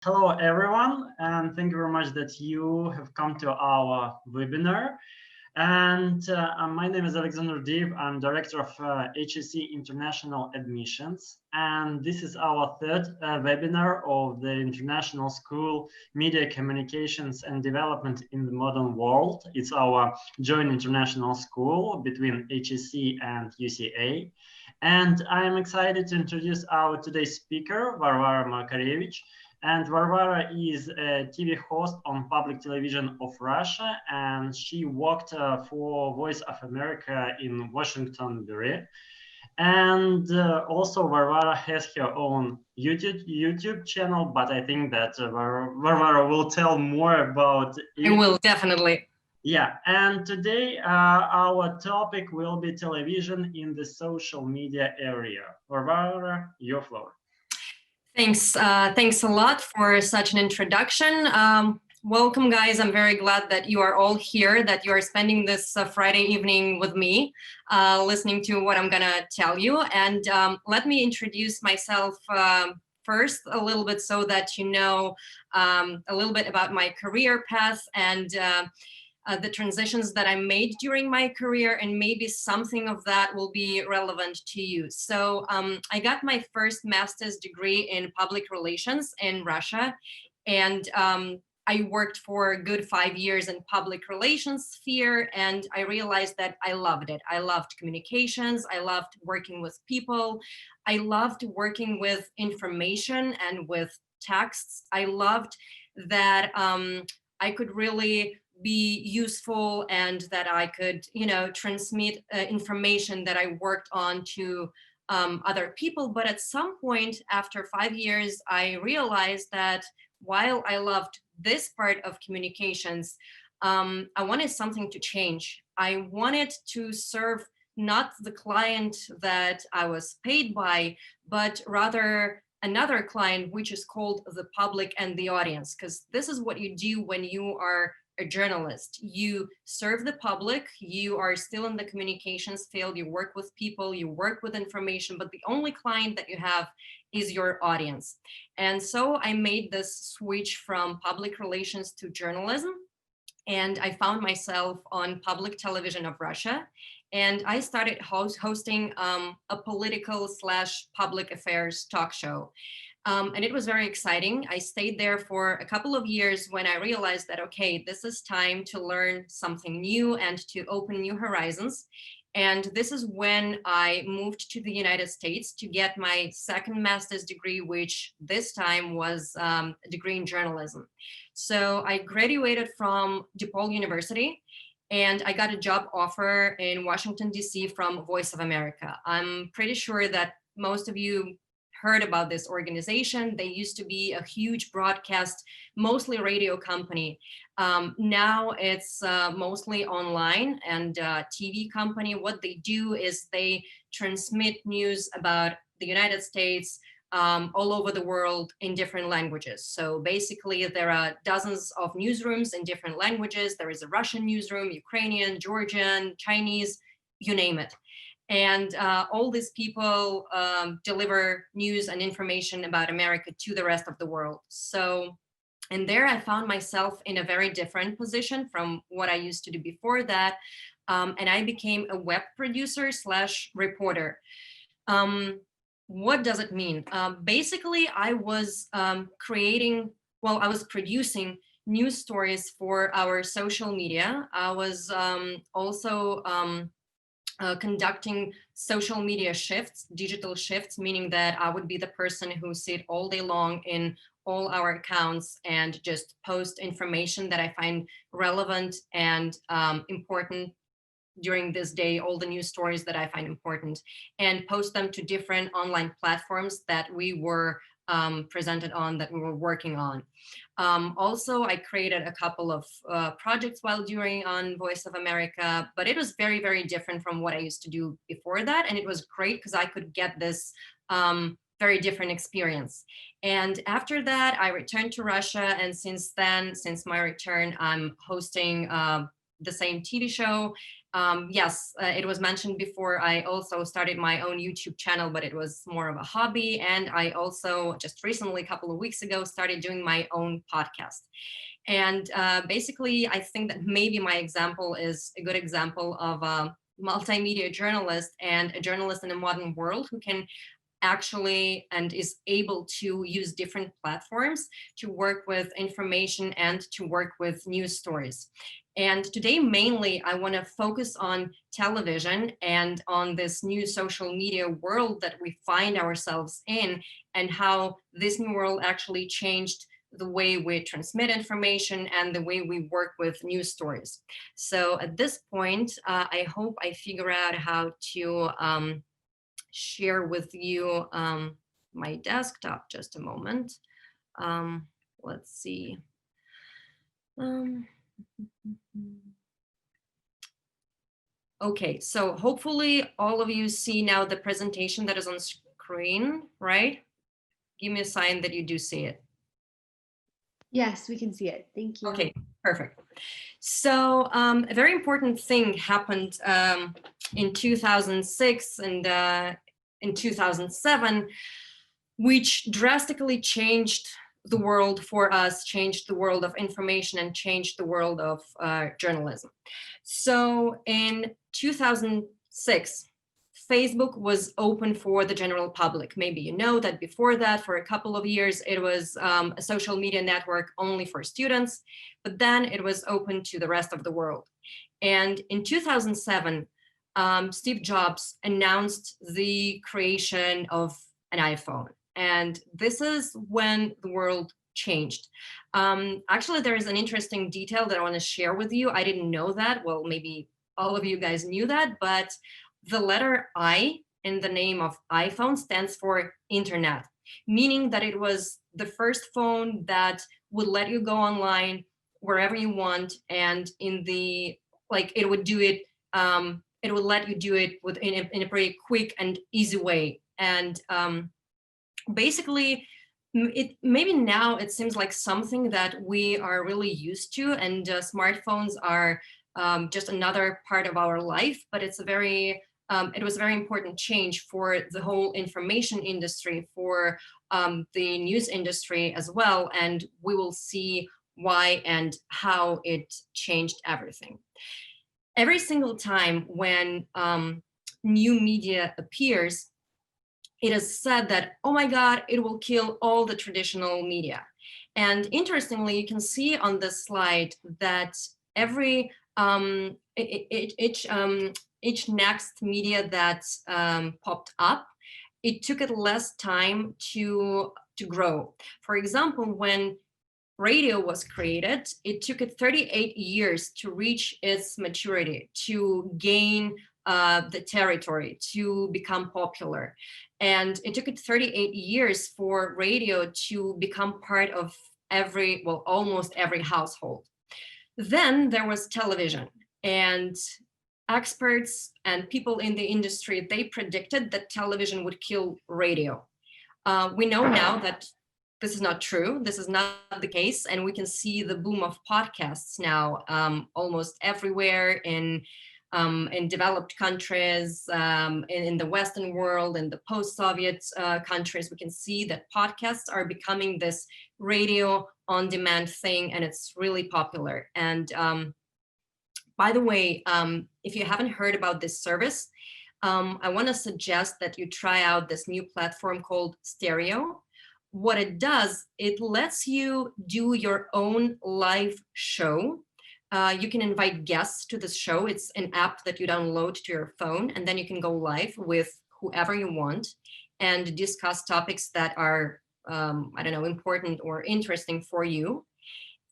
Hello, everyone, and thank you very much that you have come to our webinar. And my name is Alexander Div. I'm director of HSC International Admissions. And this is our third webinar of the International School Media Communications and Development in the Modern World. It's our joint international school between HSC and UCA. And I'm excited to introduce our today's speaker, Varvara Makarevich. And Varvara is a TV host on public television of Russia, and she worked for Voice of America in Washington, D.C. And also Varvara has her own YouTube channel, but I think that Varvara will tell more about it. I will, definitely. Yeah, and today our topic will be television in the social media area. Varvara, your floor. Thanks a lot for such an introduction. Welcome, guys. I'm very glad that you are all here, that you are spending this Friday evening with me, listening to what I'm gonna tell you. And let me introduce myself first a little bit so that you know a little bit about my career path and the transitions that I made during my career, and maybe something of that will be relevant to you. So I got my first master's degree in public relations in Russia, and I worked for a good 5 years in public relations sphere, and I realized that I loved it. I loved communications, I loved working with people, I loved working with information and with texts. I loved that I could really be useful and that I could, transmit information that I worked on to other people. But at some point after 5 years, I realized that while I loved this part of communications, I wanted something to change. I wanted to serve not the client that I was paid by, but rather another client, which is called the public and the audience, because this is what you do when you are a journalist. You serve the public, you are still in the communications field, you work with people, you work with information, but the only client that you have is your audience. And so I made this switch from public relations to journalism, and I found myself on public television of Russia, and I started hosting a political / public affairs talk show. And it was very exciting. I stayed there for a couple of years when I realized that, okay, this is time to learn something new and to open new horizons. And this is when I moved to the United States to get my second master's degree, which this time was a degree in journalism. So I graduated from DePaul University, and I got a job offer in Washington, D.C. from Voice of America. I'm pretty sure that most of you heard about this organization. They used to be a huge broadcast, mostly radio company. Now it's mostly online and TV company. What they do is they transmit news about the United States all over the world in different languages. So basically there are dozens of newsrooms in different languages. There is a Russian newsroom, Ukrainian, Georgian, Chinese, you name it. And all these people deliver news and information about America to the rest of the world. So, and there I found myself in a very different position from what I used to do before that. And I became a web producer / reporter. What does it mean? Basically, I was I was producing news stories for our social media. I was also conducting social media shifts, digital shifts, meaning that I would be the person who sit all day long in all our accounts and just post information that I find relevant and important during this day, all the news stories that I find important, and post them to different online platforms that we were presented on, that we were working on. Also, I created a couple of projects while doing on Voice of America, but it was very, very different from what I used to do before that. And it was great because I could get this very different experience. And after that, I returned to Russia. And since then, since my return, I'm hosting the same TV show. Yes, it was mentioned before, I also started my own YouTube channel, but it was more of a hobby. And I also just recently, a couple of weeks ago, started doing my own podcast. And basically, I think that maybe my example is a good example of a multimedia journalist and a journalist in a modern world who can actually and is able to use different platforms to work with information and to work with news stories. And today, mainly, I want to focus on television and on this new social media world that we find ourselves in, and how this new world actually changed the way we transmit information and the way we work with news stories. So at this point, I hope I figure out how to share with you my desktop. Just a moment. Let's see. Okay, so hopefully all of you see now the presentation that is on screen, right? Give me a sign that you do see it. Yes, we can see it. Thank you. Okay, perfect. So a very important thing happened in 2006 and in 2007, which drastically changed the world for us, changed the world of information, and changed the world of journalism. So in 2006, Facebook was open for the general public. Maybe you know that before that, for a couple of years, it was a social media network only for students, but then it was open to the rest of the world. And in 2007, Steve Jobs announced the creation of an iPhone. And this is when the world changed. Actually, there is an interesting detail that I want to share with you. I didn't know that. Well, maybe all of you guys knew that, but the letter I in the name of iPhone stands for internet, meaning that it was the first phone that would let you go online wherever you want, and in the it would do it. It would let you do it in a pretty quick and easy way. And basically, maybe now it seems like something that we are really used to, and smartphones are just another part of our life. But it's it was a very important change for the whole information industry, for the news industry as well. And we will see why and how it changed everything. Every single time when new media appears, it is said that, oh my God, it will kill all the traditional media. And interestingly, you can see on this slide that every each next media that popped up, it took it less time to grow. For example, when radio was created, it took it 38 years to reach its maturity, to gain the territory, to become popular. And it took it 38 years for radio to become part of almost every household. Then there was television, and experts and people in the industry, they predicted that television would kill radio. We know now that this is not true. This is not the case. And we can see the boom of podcasts now almost everywhere in developed countries, in the Western world, in the post-Soviet countries. We can see that podcasts are becoming this radio on-demand thing, and it's really popular. And by the way, if you haven't heard about this service, I want to suggest that you try out this new platform called Stereo. What it does, it lets you do your own live show. You can invite guests to this show. It's an app that you download to your phone, and then you can go live with whoever you want and discuss topics that are, I don't know, important or interesting for you.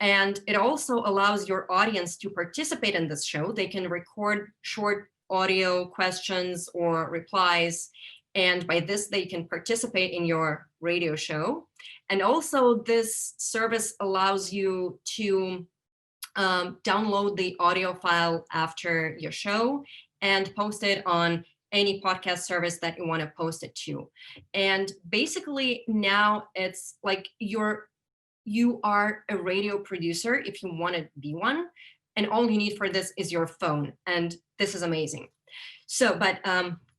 And it also allows your audience to participate in this show. They can record short audio questions or replies, and by this they can participate in your radio show. And also this service allows you to download the audio file after your show and post it on any podcast service that you want to post it to. And basically now it's like you are a radio producer if you want to be one, and all you need for this is your phone, and this is amazing. So, but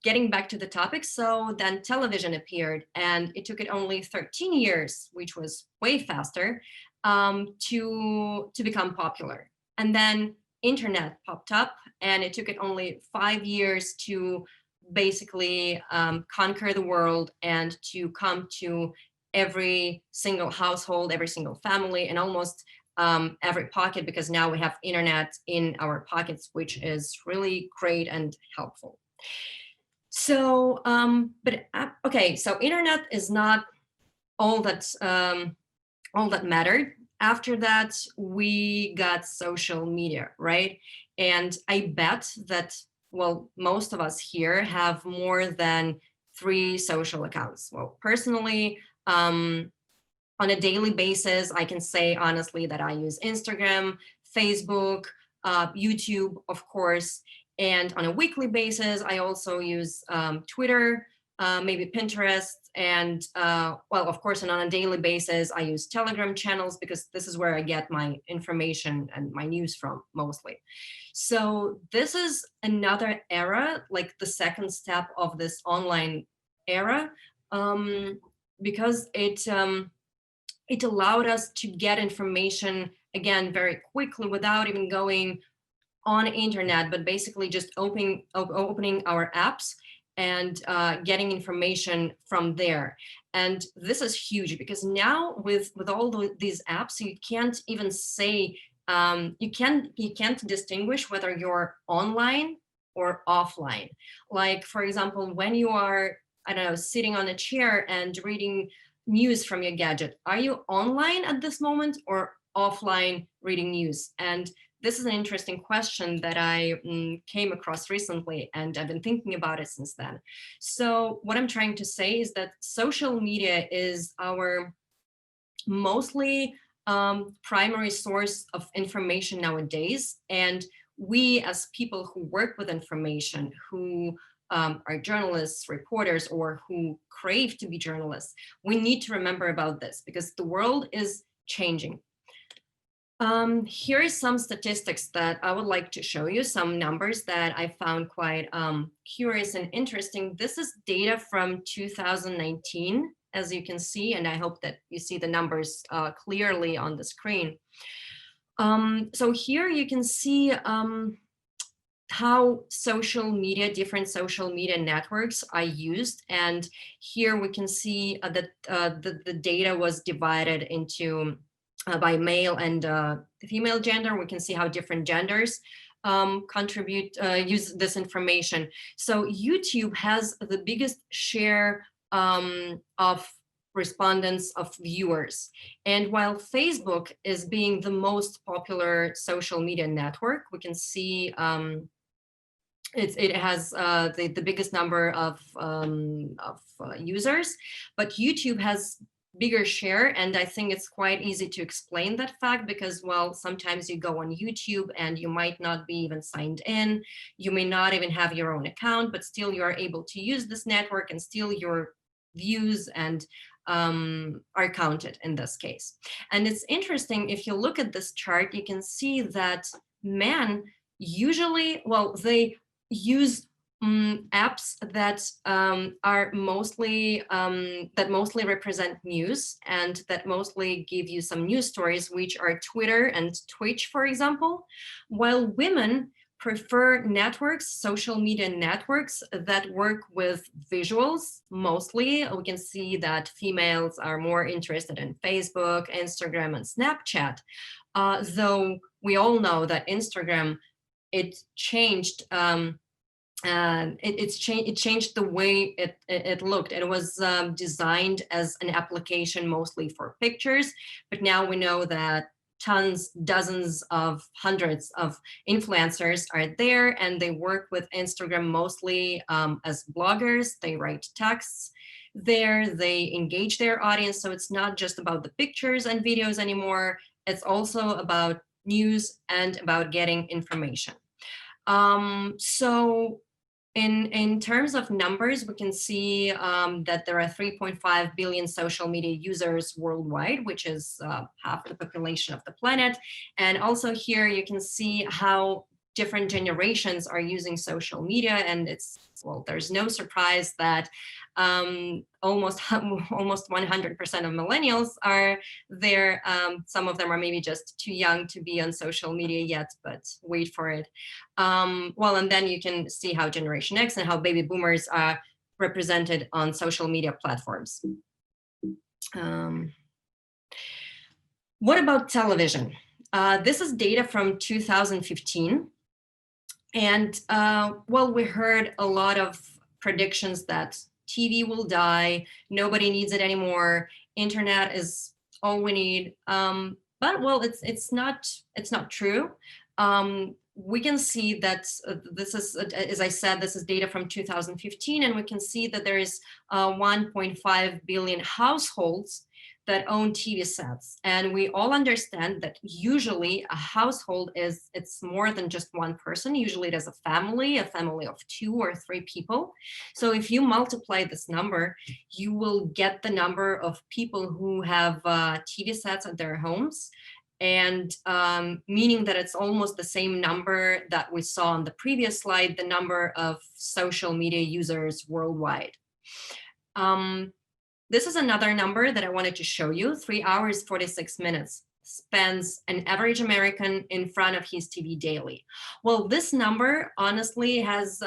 getting back to the topic, so then television appeared, and it took it only 13 years, which was way faster, to become popular. And then internet popped up, and it took it only 5 years to basically conquer the world and to come to every single household, every single family, and almost every pocket, because now we have internet in our pockets, which is really great and helpful. So, okay, so internet is not all that mattered. After that, we got social media, right? And I bet that, well, most of us here have more than 3 social accounts. Well, personally, on a daily basis, I can say honestly that I use Instagram, Facebook, YouTube, of course, and on a weekly basis, I also use Twitter, maybe Pinterest, and well, of course, and on a daily basis, I use Telegram channels, because this is where I get my information and my news from mostly. So this is another era, like the second step of this online era, because it allowed us to get information, again, very quickly without even going on internet, but basically just opening our apps and getting information from there. And this is huge, because now with all these apps, you can't even say, you can't distinguish whether you're online or offline. Like, for example, when you are, I don't know, sitting on a chair and reading news from your gadget, are you online at this moment or offline reading news? And this is an interesting question that I came across recently, and I've been thinking about it since then. So what I'm trying to say is that social media is our mostly primary source of information nowadays. And we, as people who work with information, who are journalists, reporters, or who crave to be journalists, we need to remember about this, because the world is changing. Here is some statistics that I would like to show you, some numbers that I found quite curious and interesting. This is data from 2019, as you can see, and I hope that you see the numbers clearly on the screen. So here you can see how different social media networks are used. And here we can see that the data was divided into by male and female gender. We can see how different genders use this information. So YouTube has the biggest share of respondents, of viewers. And while Facebook is being the most popular social media network, we can see it has the biggest number of users, but YouTube has bigger share. And I think it's quite easy to explain that fact, because, well, sometimes you go on YouTube and you might not be even signed in, you may not even have your own account, but still you are able to use this network, and still your views and are counted in this case. And it's interesting, if you look at this chart, you can see that men usually, well, they use apps that are mostly that mostly represent news, and that mostly give you some news stories, which are Twitter and Twitch, for example, while women prefer networks, social media networks that work with visuals mostly. We can see that females are more interested in Facebook, Instagram, and Snapchat, though we all know that Instagram, it changed it changed the way it looked. It was designed as an application mostly for pictures, but now we know that dozens of hundreds of influencers are there, and they work with Instagram mostly as bloggers. They write texts there, they engage their audience. So it's not just about the pictures and videos anymore. It's also about news and about getting information. So In terms of numbers, we can see that there are 3.5 billion social media users worldwide, which is half the population of the planet. And also here you can see how different generations are using social media, and well, there's no surprise that almost 100% of millennials are there. Some of them are maybe just too young to be on social media yet, but wait for it. Well, and then you can see how Generation X and how baby boomers are represented on social media platforms. What about television? This is data from 2015. And well, we heard a lot of predictions that TV will die, nobody needs it anymore, internet is all we need. But well, it's not true. We can see that this is, as I said, this is data from 2015, and we can see that there is 1.5 billion households that own TV sets. And we all understand that usually a household it's more than just one person. Usually it is a family of 2 or 3 people. So if you multiply this number, you will get the number of people who have TV sets at their homes. And meaning that it's almost the same number that we saw on the previous slide, the number of social media users worldwide. This is another number that I wanted to show you. 3 hours, 46 minutes spends an average American in front of his TV daily. Well, this number honestly has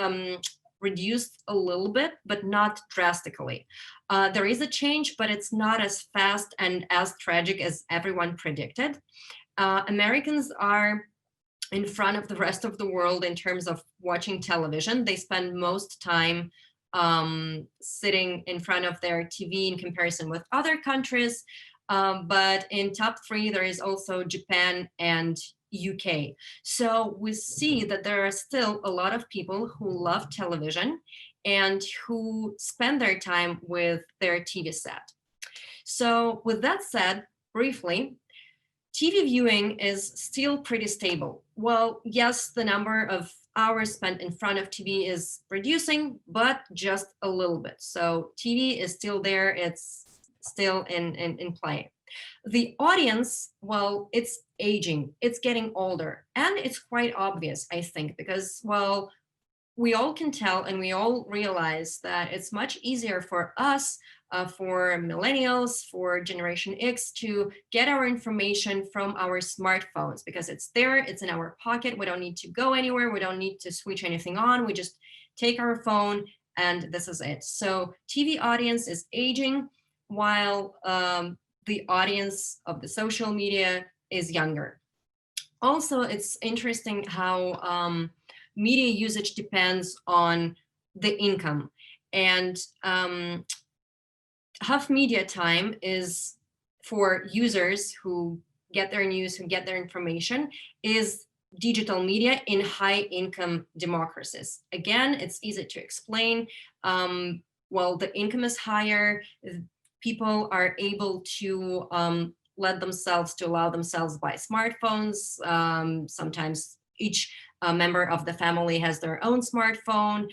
reduced a little bit, but not drastically. There is a change, but it's not as fast and as tragic as everyone predicted. Americans are in front of the rest of the world in terms of watching television. They spend most time sitting in front of their TV in comparison with other countries. But in top 3, there is also Japan and UK. So we see that there are still a lot of people who love television and who spend their time with their TV set. So with that said, briefly, TV viewing is still pretty stable. Well, yes, the number of hours spent in front of TV is reducing, but just a little bit. So TV is still there, it's still in play. The audience, well, it's aging, it's getting older, and it's quite obvious, I think, because, well, we all can tell and we all realize that it's much easier for us, for millennials, for Generation X, to get our information from our smartphones because it's there, it's in our pocket. We don't need to go anywhere. We don't need to switch anything on. We just take our phone and this is it. So TV audience is aging while the audience of the social media is younger. Also, it's interesting how media usage depends on the income, and half media time is for users who get their news, who get their information, is digital media in high income democracies. Again, it's easy to explain. Well, the income is higher, people are able to allow themselves buy smartphones. Sometimes each member of the family has their own smartphone,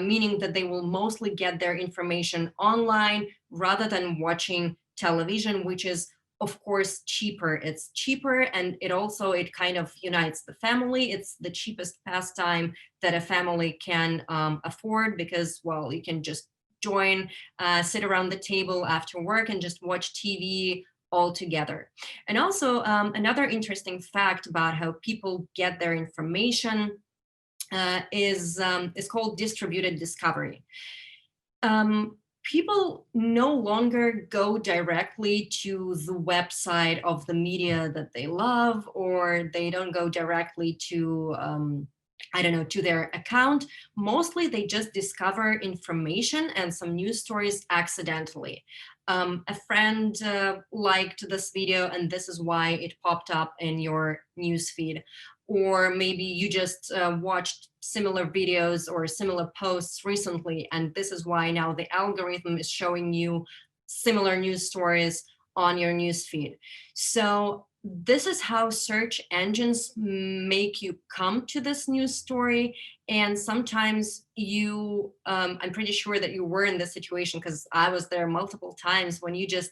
meaning that they will mostly get their information online rather than watching television, which is, of course, cheaper. It's cheaper, and it kind of unites the family. It's the cheapest pastime that a family can afford because, well, you can just join, sit around the table after work and just watch TV all together. And also another interesting fact about how people get their information is called distributed discovery. People no longer go directly to the website of the media that they love, or they don't go directly to to their account. Mostly they just discover information and some news stories accidentally. A friend liked this video and this is why it popped up in your news feed. Or maybe you just watched similar videos or similar posts recently, and this is why now the algorithm is showing you similar news stories on your newsfeed. So this is how search engines make you come to this news story. And sometimes you, I'm pretty sure that you were in this situation because I was there multiple times when you just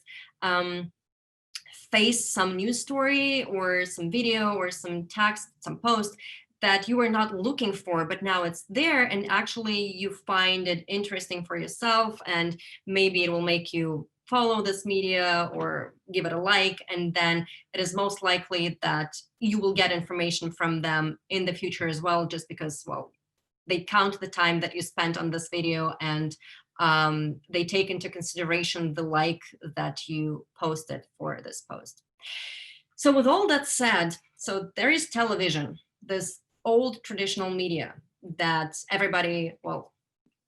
face some news story or some video or some text, some post that you were not looking for, but now it's there and actually you find it interesting for yourself and maybe it will make you follow this media or give it a like, and then it is most likely that you will get information from them in the future as well, just because, well, they count the time that you spent on this video and they take into consideration the like that you posted for this post. So with all that said, so there is television, this old traditional media that everybody, well,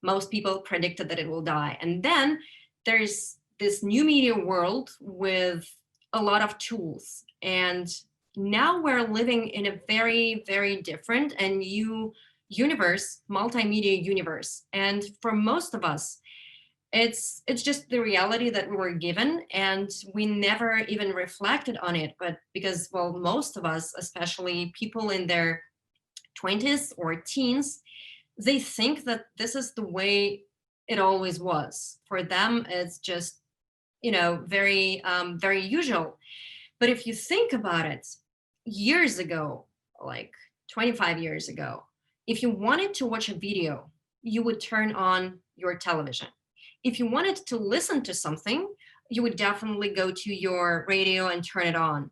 most people predicted that it will die. And then there's this new media world with a lot of tools. And now we're living in a very, very different and new universe, multimedia universe. And for most of us, it's just the reality that we were given and we never even reflected on it. But because, well, most of us, especially people in their 20s or teens, they think that this is the way it always was. For them, it's just, you know, very, very usual. But if you think about it, years ago, like 25 years ago, if you wanted to watch a video, you would turn on your television. If you wanted to listen to something, you would definitely go to your radio and turn it on.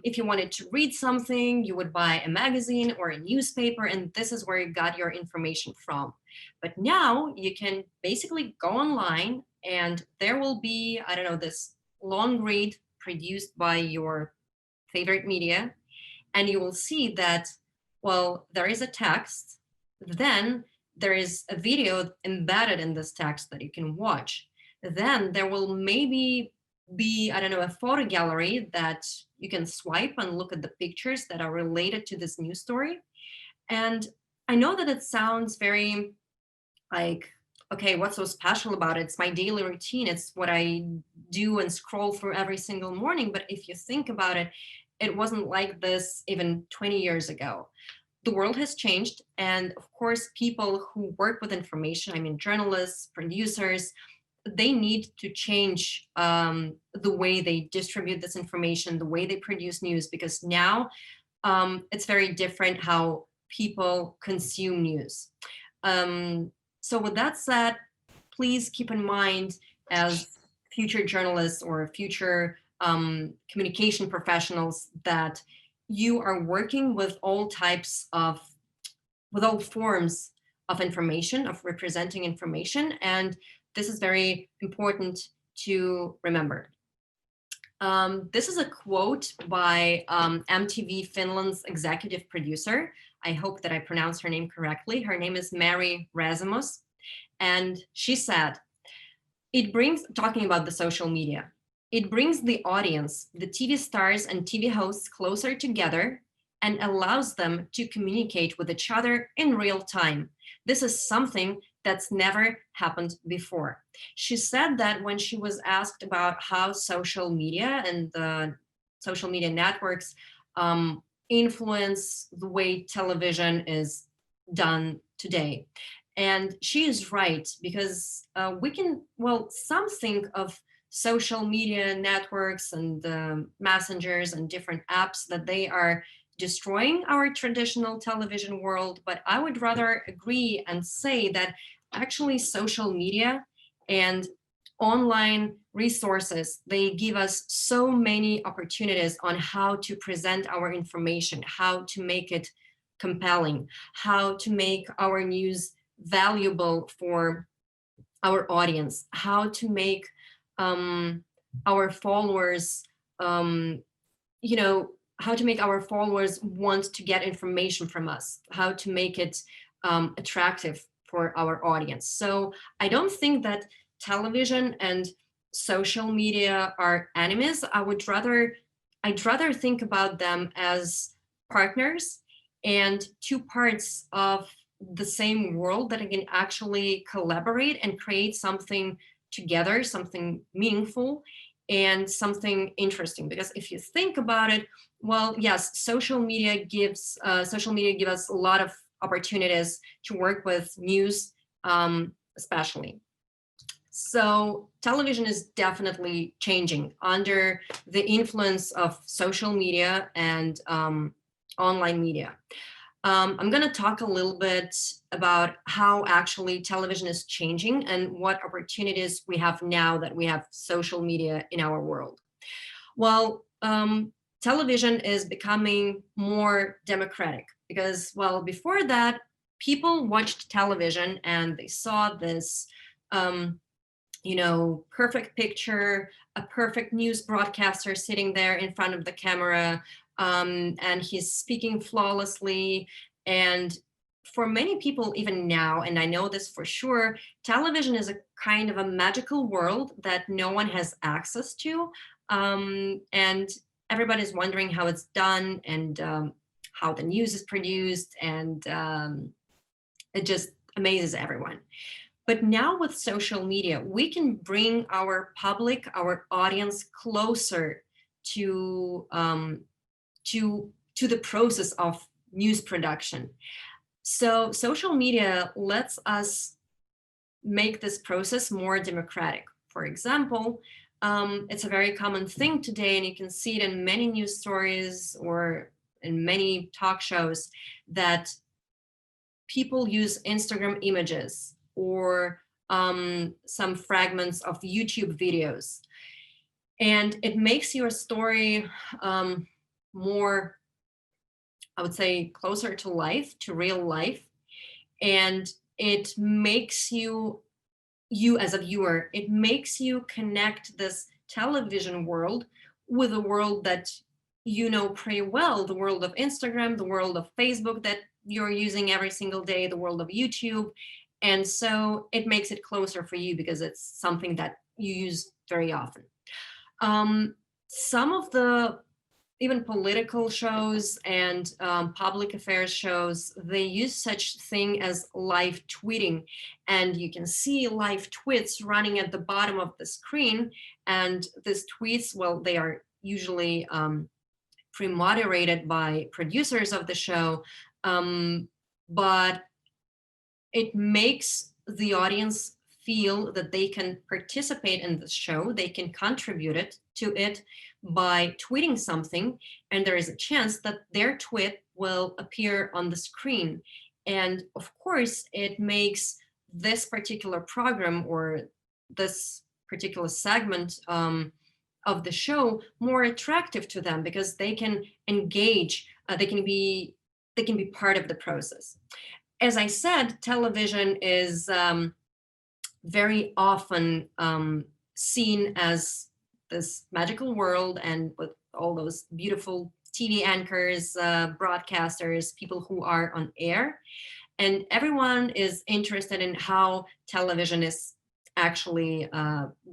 If you wanted to read something, you would buy a magazine or a newspaper, and this is where you got your information from. But now you can basically go online and there will be, I don't know, this long read produced by your favorite media, and you will see that, well, there is a text, then there is a video embedded in this text that you can watch. Then there will maybe be, I don't know, a photo gallery that you can swipe and look at the pictures that are related to this news story. And I know that it sounds very like, okay, what's so special about it? It's my daily routine. It's what I do and scroll through every single morning. But if you think about it, it wasn't like this even 20 years ago. The world has changed. And of course, people who work with information, I mean, journalists, producers, they need to change the way they distribute this information, the way they produce news, because now it's very different how people consume news. So with that said, please keep in mind as future journalists or future communication professionals that you are working with all types of, with all forms of information, of representing information, and this is very important to remember. This is a quote by MTV Finland's executive producer. I hope that I pronounced her name correctly. Her name is Mari Rasemus. And she said, it brings, talking about the social media, it brings the audience, the TV stars and TV hosts closer together and allows them to communicate with each other in real time. This is something that's never happened before. She said that when she was asked about how social media and the social media networks influence the way television is done today. And she is right, because we can, well, some think of social media networks and messengers and different apps that they are destroying our traditional television world, but I would rather agree and say that actually social media and online resources, they give us so many opportunities on how to present our information, how to make it compelling, how to make our news valuable for our audience, how to make our followers, you know, how to make our followers want to get information from us, how to make it attractive for our audience. So I don't think that television and social media are enemies. I'd rather think about them as partners and two parts of the same world that can actually collaborate and create something together, something meaningful. and something interesting. Because if you think about it, well, yes, social media gives us a lot of opportunities to work with news, especially. So television is definitely changing under the influence of social media and online media. I'm going to talk a little bit about how actually television is changing and what opportunities we have now that we have social media in our world. Well, television is becoming more democratic because, well, before that, people watched television and they saw this perfect picture, a perfect news broadcaster sitting there in front of the camera, and he's speaking flawlessly. And for many people, even now, and I know this for sure, television is a kind of a magical world that no one has access to. And everybody's wondering how it's done and how the news is produced, and it just amazes everyone. But now with social media, we can bring our public, our audience closer to the process of news production. So social media lets us make this process more democratic. For example, it's a very common thing today, and you can see it in many news stories or in many talk shows, that people use Instagram images or some fragments of YouTube videos. And it makes your story more, I would say, closer to life, to real life. And it makes you as a viewer, it makes you connect this television world with a world that you know pretty well, the world of Instagram, the world of Facebook that you're using every single day, the world of YouTube. And so it makes it closer for you because it's something that you use very often. Some of the even political shows and public affairs shows, they use such thing as live tweeting. And you can see live tweets running at the bottom of the screen. And these tweets, well, they are usually pre-moderated by producers of the show, but it makes the audience feel that they can participate in the show, they can contribute to it by tweeting something, and there is a chance that their tweet will appear on the screen. And of course, it makes this particular program or this particular segment of the show more attractive to them because they can engage, they can be part of the process. As I said, television is very often seen as this magical world, and with all those beautiful TV anchors, broadcasters, people who are on air. And everyone is interested in how television is actually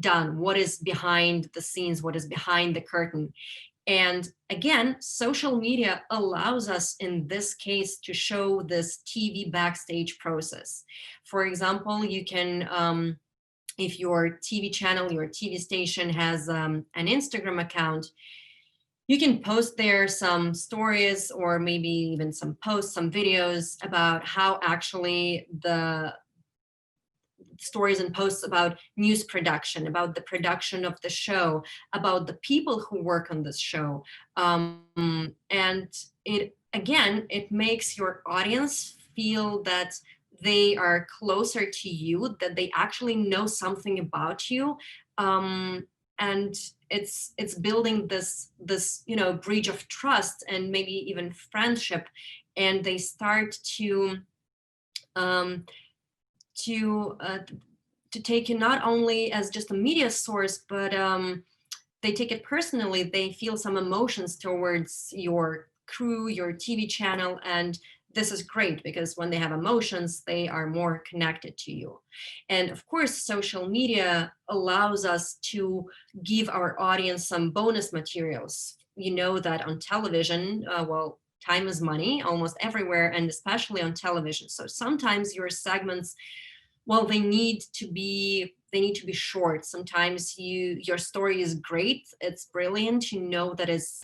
done, what is behind the scenes, what is behind the curtain. And again, social media allows us in this case to show this TV backstage process. For example, you can, if your TV channel, your TV station has an Instagram account, you can post there some stories or maybe even some posts, some videos about how actually the stories and posts about news production, about the production of the show, about the people who work on this show. And it makes your audience feel that they are closer to you, that they actually know something about you. And it's building this bridge of trust and maybe even friendship. And they start to take it not only as just a media source, but they take it personally. They feel some emotions towards your crew, your TV channel, and this is great because when they have emotions, they are more connected to you. And of course, social media allows us to give our audience some bonus materials. You know that on television, well, time is money almost everywhere, and especially on television. So sometimes your segments well, they need to be short. Sometimes your story is great, it's brilliant, you know that it's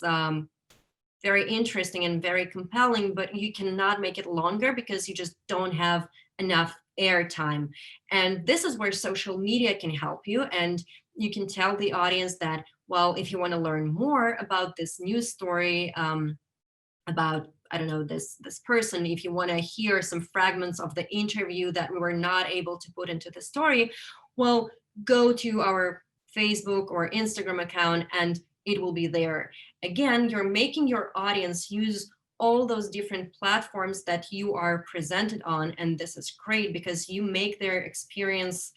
very interesting and very compelling, but you cannot make it longer because you just don't have enough airtime. And this is where social media can help you. And you can tell the audience that, well, if you want to learn more about this news story, about, I don't know, this person, if you want to hear some fragments of the interview that we were not able to put into the story, well, go to our Facebook or Instagram account and it will be there. Again, you're making your audience use all those different platforms that you are presented on. And this is great because you make their experience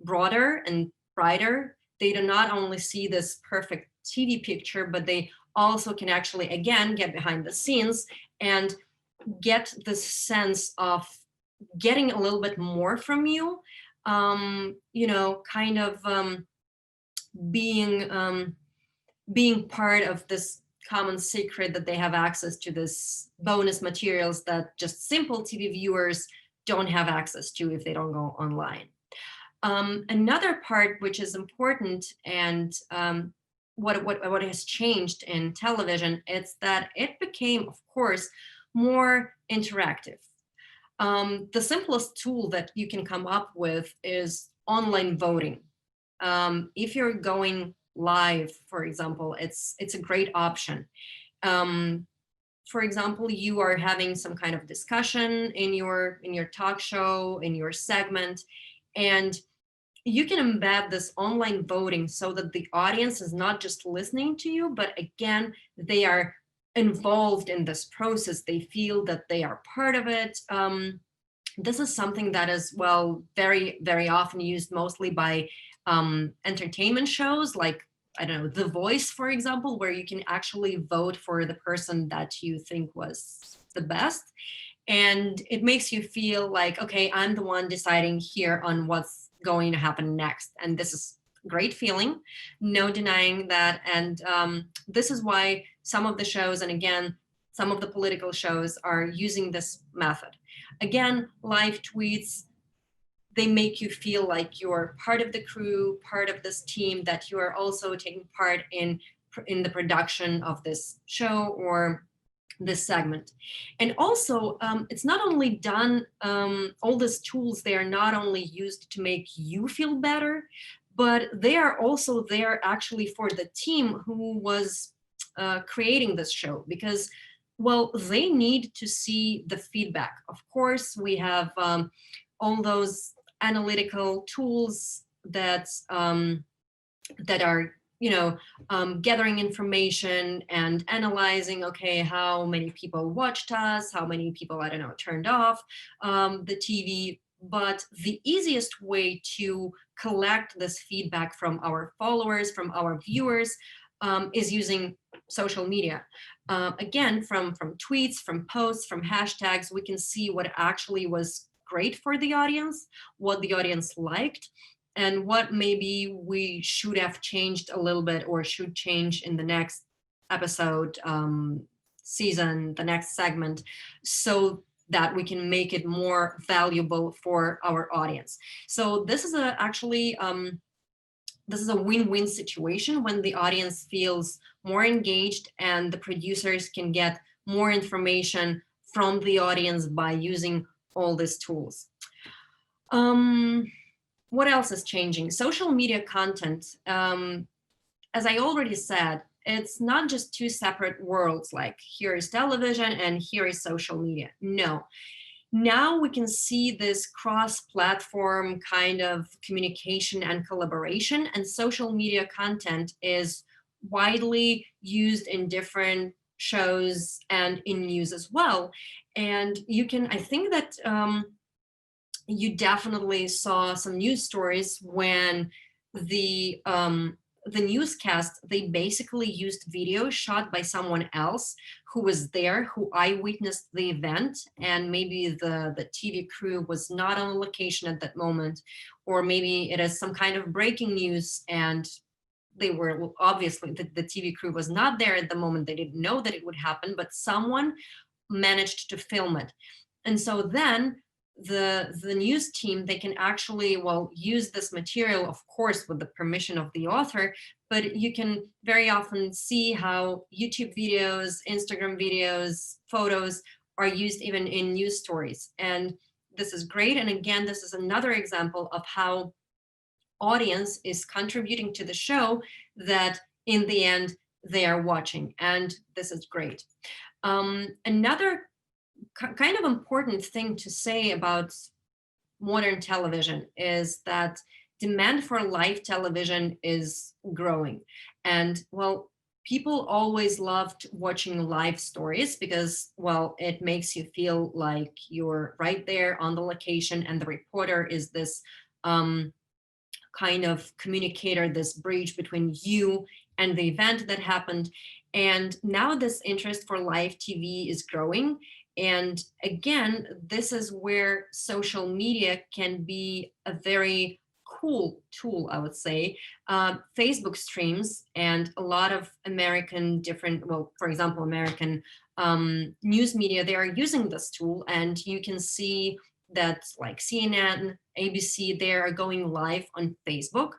broader and brighter. They do not only see this perfect TV picture, but they also can actually, again, get behind the scenes and get the sense of getting a little bit more from you, you know, kind of being part of this common secret that they have access to this bonus materials that just simple TV viewers don't have access to if they don't go online. Another part which is important and what has changed in television, it's that it became, of course, more interactive. The simplest tool that you can come up with is online voting. If you're going live, for example, it's a great option. For example, you are having some kind of discussion in your talk show, in your segment, and you can embed this online voting so that the audience is not just listening to you, but again, they are involved in this process. They feel that they are part of it. This is something that is, well, very, very often used mostly by entertainment shows like, I don't know, The Voice, for example, where you can actually vote for the person that you think was the best. And it makes you feel like, okay, I'm the one deciding here on what's going to happen next. And this is a great feeling, no denying that. And this is why some of the shows, and again, some of the political shows are using this method. Again, live tweets, they make you feel like you're part of the crew, part of this team, that you are also taking part in the production of this show or this segment. And also, it's not only done, all these tools, they are not only used to make you feel better, but they are also there actually for the team who was creating this show, because, well, they need to see the feedback. Of course, we have all those analytical tools that are, you know, gathering information and analyzing, okay, how many people watched us, how many people, I don't know, turned off the TV. But the easiest way to collect this feedback from our followers, from our viewers, is using social media. Again, from tweets, from posts, from hashtags, we can see what actually was great for the audience, what the audience liked, and what maybe we should have changed a little bit or should change in the next episode, season, the next segment, so that we can make it more valuable for our audience. So this is actually this is a win-win situation when the audience feels more engaged and the producers can get more information from the audience by using all these tools. What else is changing? Social media content. As I already said, it's not just two separate worlds, like here is television and here is social media. No. Now we can see this cross-platform kind of communication and collaboration, and social media content is widely used in different shows and in news as well. And you can, I think that you definitely saw some news stories when the newscast, they basically used video shot by someone else who was there, who eyewitnessed the event, and maybe the TV crew was not on location at that moment, or maybe it is some kind of breaking news and they were, well, obviously the TV crew was not there at the moment, they didn't know that it would happen, but someone managed to film it. And so then the news team, they can actually, well, use this material, of course, with the permission of the author, but you can very often see how YouTube videos, Instagram videos, photos are used even in news stories. And this is great. And again, this is another example of how audience is contributing to the show that in the end they are watching. And this is great. Another kind of important thing to say about modern television is that demand for live television is growing. And well, people always loved watching live stories because, well, it makes you feel like you're right there on the location and the reporter is this kind of communicator, this bridge between you and the event that happened. And now this interest for live TV is growing. And again, this is where social media can be a very cool tool, I would say. Facebook streams and a lot of American different, well, for example, American news media, they are using this tool, and you can see that like CNN, ABC, they are going live on Facebook.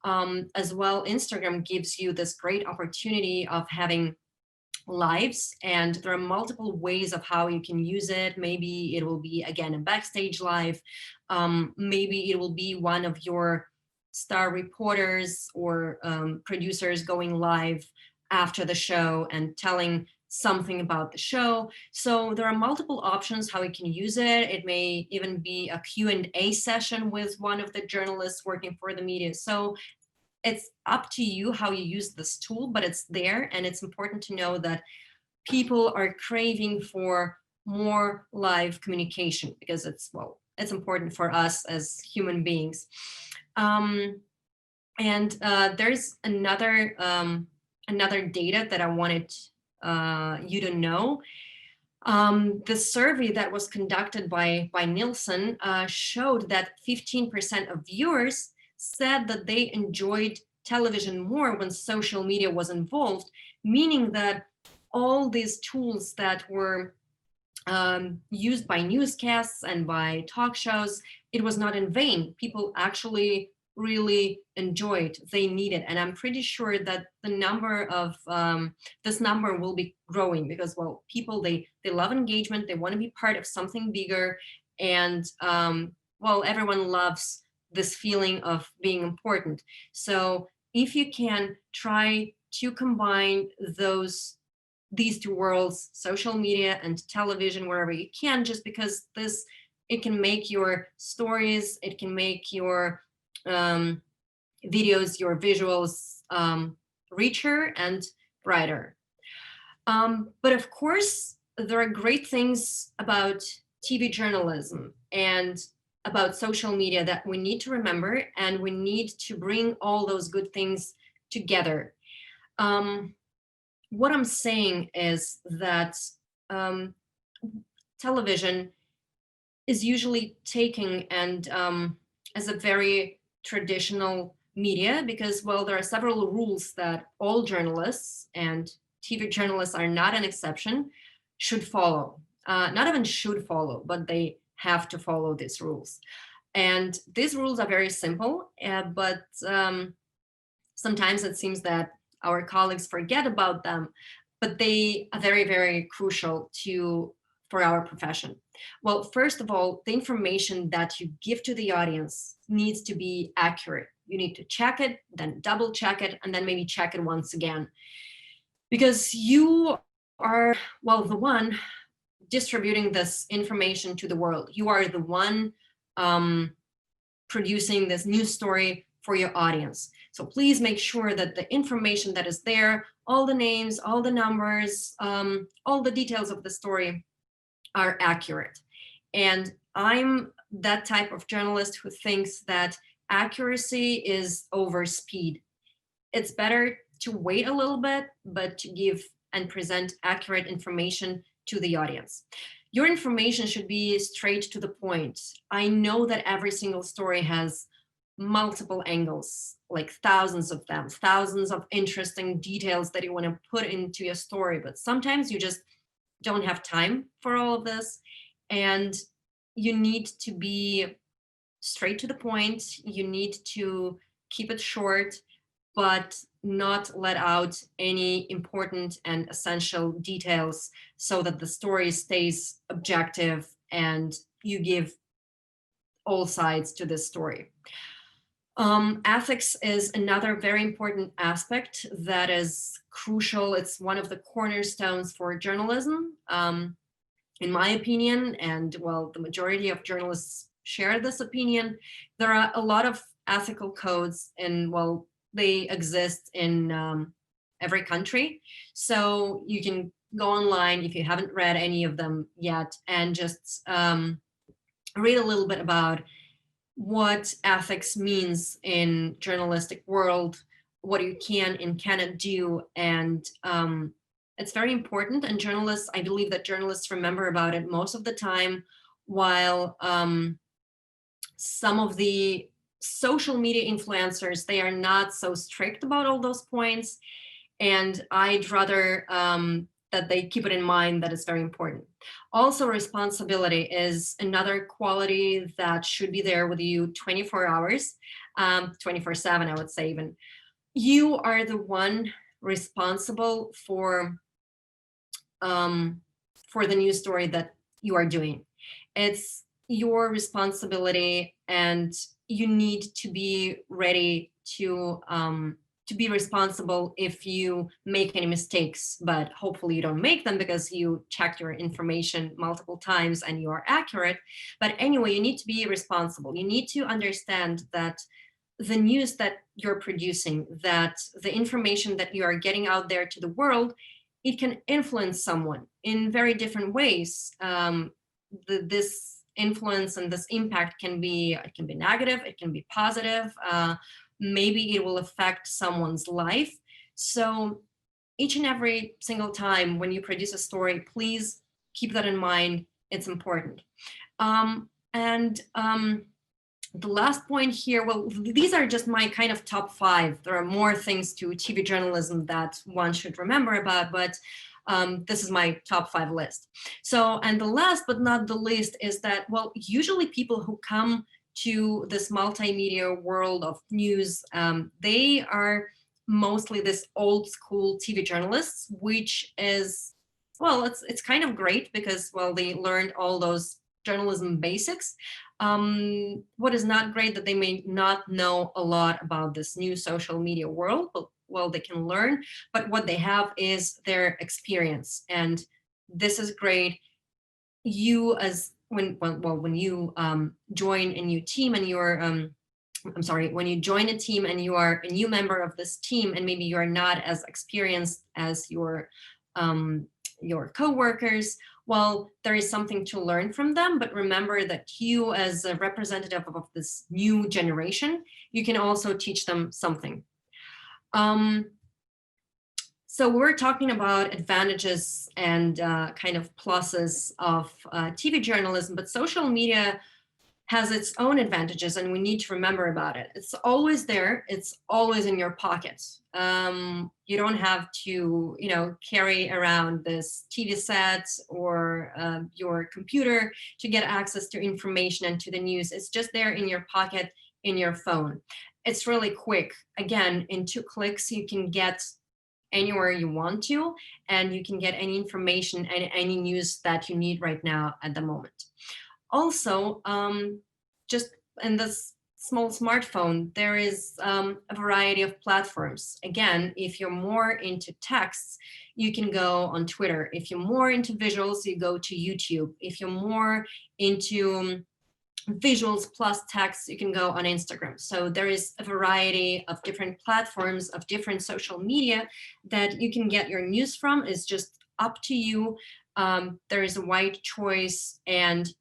As well, Instagram gives you this great opportunity of having lives, and there are multiple ways of how you can use it. Maybe it will be, again, a backstage live. Maybe it will be one of your star reporters or producers going live after the show and telling something about the show. So there are multiple options how you can use it. It may even be a Q&A session with one of the journalists working for the media. So it's up to you how you use this tool, but it's there. And it's important to know that people are craving for more live communication because it's, well, it's important for us as human beings. There's another data that I wanted you to know. The survey that was conducted by Nielsen showed that 15% of viewers said that they enjoyed television more when social media was involved, meaning that all these tools that were used by newscasts and by talk shows, it was not in vain. People actually really enjoyed, they need it. And I'm pretty sure that the number of this number will be growing because, well, people, they love engagement, they want to be part of something bigger, and well, everyone loves this feeling of being important. So if you can try to combine these two worlds, social media and television, wherever you can, just because it can make your stories, it can make your videos, your visuals richer and brighter. But of course, there are great things about TV journalism and about social media that we need to remember, and we need to bring all those good things together. What I'm saying is that television is usually taken and as a very traditional media because, well, there are several rules that all journalists, and TV journalists are not an exception, should follow. Not even should follow, but they have to follow these rules. And these rules are very simple, but sometimes it seems that our colleagues forget about them, but they are very, very crucial for our profession. Well, first of all, the information that you give to the audience needs to be accurate. You need to check it, then double check it, and then maybe check it once again. Because you are, well, the one distributing this information to the world. You are the one producing this news story for your audience. So please make sure that the information that is there, all the names, all the numbers, all the details of the story are accurate. And I'm that type of journalist who thinks that accuracy is over speed. It's better to wait a little bit, but to give and present accurate information to the audience. Your information should be straight to the point. I know that every single story has multiple angles, like thousands of them, thousands of interesting details that you want to put into your story, but sometimes you just don't have time for all of this. And you need to be straight to the point. You need to keep it short, but not let out any important and essential details so that the story stays objective and you give all sides to this story. Ethics is another very important aspect that is crucial. It's one of the cornerstones for journalism, in my opinion, and well, the majority of journalists share this opinion. There are a lot of ethical codes, and well, they exist in every country. So you can go online if you haven't read any of them yet and just read a little bit about what ethics means in journalistic world, what you can and cannot do. And it's very important. And journalists, I believe that journalists remember about it most of the time, while some of the social media influencers, they are not so strict about all those points. And I'd rather that they keep it in mind that it's very important. Also, responsibility is another quality that should be there with you 24 hours, 24/7, I would say even. You are the one responsible for the news story that you are doing. It's your responsibility, and you need to be ready to be responsible if you make any mistakes, but hopefully you don't make them because you checked your information multiple times and you are accurate. But anyway, you need to be responsible. You need to understand that the news that you're producing, that the information that you are getting out there to the world, it can influence someone in very different ways. This influence and this impact can be negative, it can be positive. Maybe it will affect someone's life. So each and every single time when you produce a story, please keep that in mind. It's important. The last point here, well, these are just my kind of top 5. There are more things to TV journalism that one should remember about, but this is my top 5 list. So, and the last but not the least is that, well, usually people who come to this multimedia world of news, they are mostly this old school TV journalists, which is, well, it's kind of great because, well, they learned all those journalism basics. What is not great that they may not know a lot about this new social media world, but well, they can learn, but what they have is their experience, and this is great. You as when you join a new team and you're when you join a team and you are a new member of this team, and maybe you are not as experienced as your coworkers, well, there is something to learn from them, but remember that you as a representative of this new generation, you can also teach them something. So we're talking about advantages and kind of pluses of TV journalism, but social media has its own advantages, and we need to remember about it. It's always there. It's always in your pocket. You don't have to, carry around this TV set or your computer to get access to information and to the news. It's just there in your pocket, in your phone. It's really quick. Again, in 2 clicks, you can get anywhere you want to, and you can get any information and any news that you need right now at the moment. Also, just in this small smartphone, there is a variety of platforms. Again, if you're more into texts, you can go on Twitter. If you're more into visuals, you go to YouTube. If you're more into visuals plus text, you can go on Instagram. So there is a variety of different platforms, of different social media that you can get your news from. It's just up to you. There is a wide choice, and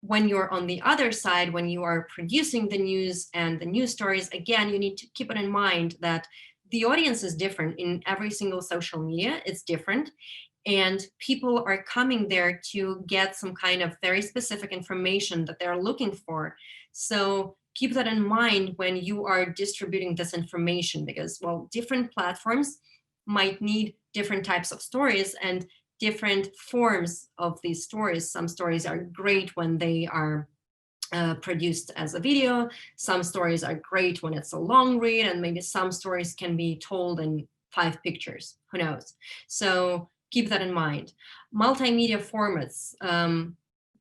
when you're on the other side, when you are producing the news and the news stories, again, you need to keep it in mind that the audience is different in every single social media. It's different. And people are coming there to get some kind of very specific information that they're looking for. So keep that in mind when you are distributing this information, because, well, different platforms might need different types of stories, and different forms of these stories. Some stories are great when they are produced as a video. Some stories are great when it's a long read, and maybe some stories can be told in 5 pictures, who knows? So keep that in mind. Multimedia formats.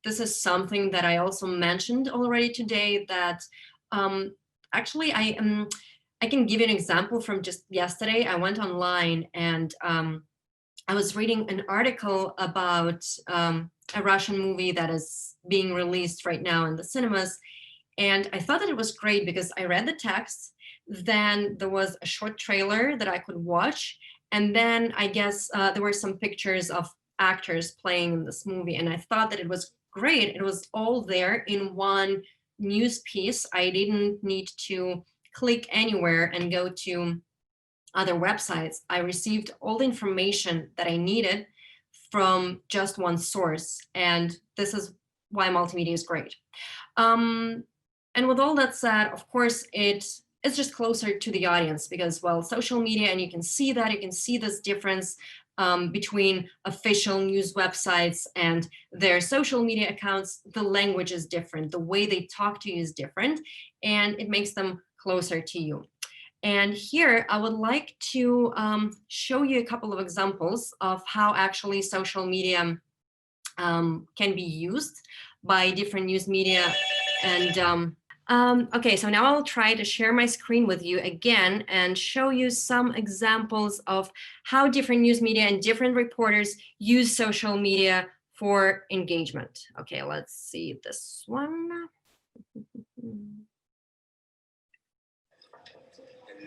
This is something that I also mentioned already today, that actually I can give you an example from just yesterday. I went online and I was reading an article about a Russian movie that is being released right now in the cinemas. And I thought that it was great because I read the text, then there was a short trailer that I could watch. And then I guess there were some pictures of actors playing in this movie. And I thought that it was great. It was all there in one news piece. I didn't need to click anywhere and go to other websites. I received all the information that I needed from just one source. And this is why multimedia is great. And with all that said, of course, it's just closer to the audience because, well, social media, and you can see that, you can see this difference between official news websites and their social media accounts. The language is different, the way they talk to you is different, and it makes them closer to you. And here I would like to show you a couple of examples of how actually social media can be used by different news media. And okay, so now I'll try to share my screen with you again and show you some examples of how different news media and different reporters use social media for engagement. Okay, let's see this one.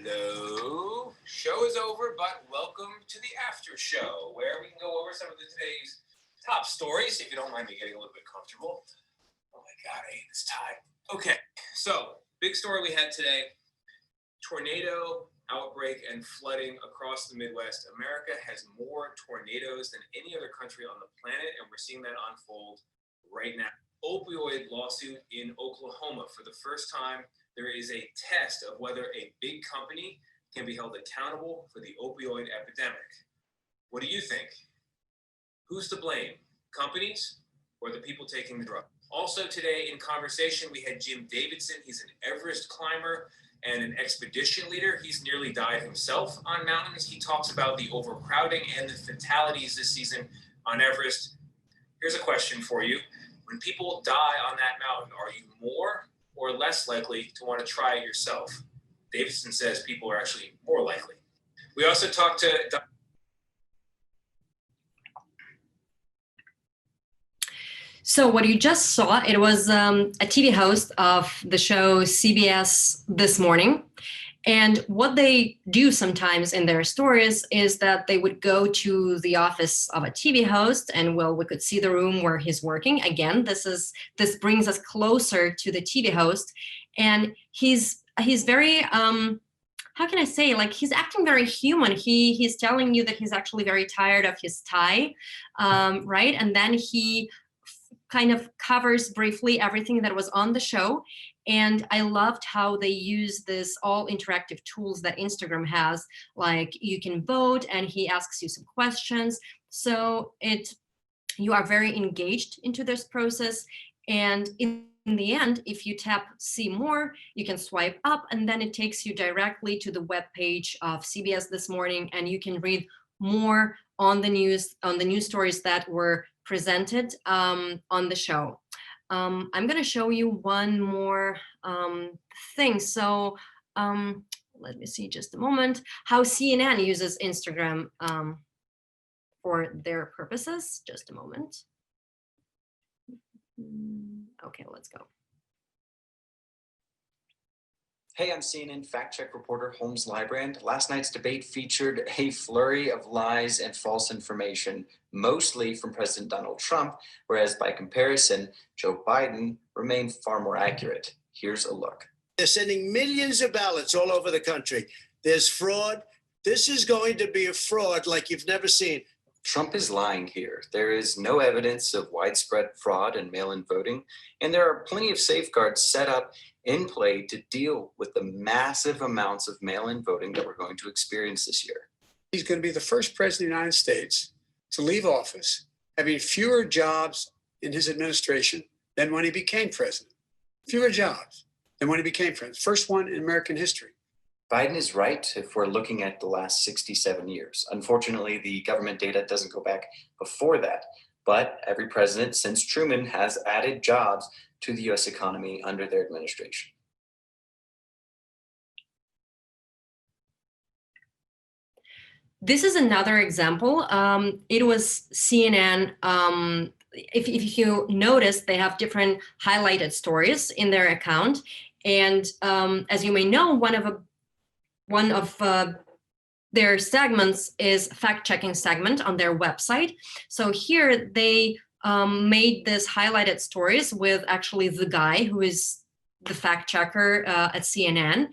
Hello, show is over, but welcome to the after show, where we can go over some of today's top stories, if you don't mind me getting a little bit comfortable. Oh my God, I hate this tie. Okay, so big story we had today, tornado outbreak and flooding across the Midwest. America has more tornadoes than any other country on the planet, and we're seeing that unfold right now. Opioid lawsuit in Oklahoma. For the first time, there is a test of whether a big company can be held accountable for the opioid epidemic. What do you think? Who's to blame? Companies or the people taking the drug? Also today in conversation, we had Jim Davidson. He's an Everest climber and an expedition leader. He's nearly died himself on mountains. He talks about the overcrowding and the fatalities this season on Everest. Here's a question for you. When people die on that mountain, are you more or less likely to want to try it yourself? Davidson says people are actually more likely. We also talked to So what you just saw, it was a TV host of the show CBS This Morning. And what they do sometimes in their stories is that they would go to the office of a TV host, and well, we could see the room where he's working. Again, this brings us closer to the TV host, and he's very how can I say, like, he's acting very human. He's telling you that he's actually very tired of his tie, right? And then he kind of covers briefly everything that was on the show. And I loved how they use this all interactive tools that Instagram has, like you can vote and he asks you some questions. So you are very engaged into this process. And in the end, if you tap see more, you can swipe up and then it takes you directly to the webpage of CBS This Morning, and you can read more on the news stories that were presented on the show. I'm going to show you one more thing. So let me see just a moment. How CNN uses Instagram for their purposes. Just a moment. Okay, let's go. Hey, I'm CNN fact-check reporter Holmes Librand. Last night's debate featured a flurry of lies and false information, mostly from President Donald Trump, whereas by comparison, Joe Biden remained far more accurate. Here's a look. They're sending millions of ballots all over the country. There's fraud. This is going to be a fraud like you've never seen. Trump is lying here. There is no evidence of widespread fraud and mail-in voting, and there are plenty of safeguards set up in play to deal with the massive amounts of mail-in voting that we're going to experience this year. He's going to be the first president of the United States to leave office having fewer jobs in his administration than when he became president. Fewer jobs than when he became president. First one in American history. Biden is right if we're looking at the last 67 years. Unfortunately, the government data doesn't go back before that, but every president since Truman has added jobs to the US economy under their administration. This is another example. It was CNN. If you notice, they have different highlighted stories in their account. And as you may know, one of their segments is fact-checking segment on their website. So here they made this highlighted stories with actually the guy who is the fact checker at CNN.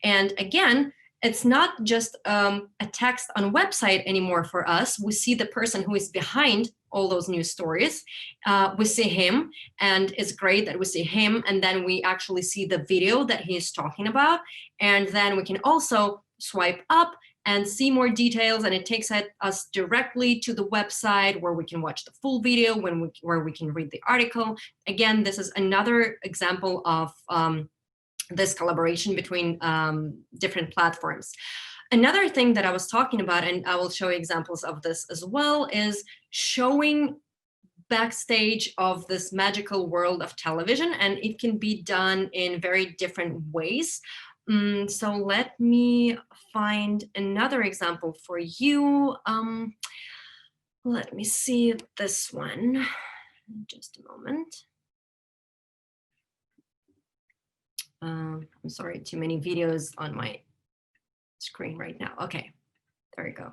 And again, it's not just a text on a website anymore for us. We see the person who is behind all those news stories. We see him, and it's great that we see him. And then we actually see the video that he's talking about. And then we can also swipe up and see more details. And it takes us directly to the website where we can watch the full video, where we can read the article. Again, this is another example of this collaboration between different platforms. Another thing that I was talking about, and I will show you examples of this as well, is showing backstage of this magical world of television, and it can be done in very different ways. So let me find another example for you. Let me see this one. Just a moment. I'm sorry, too many videos on my screen right now. Okay, there we go.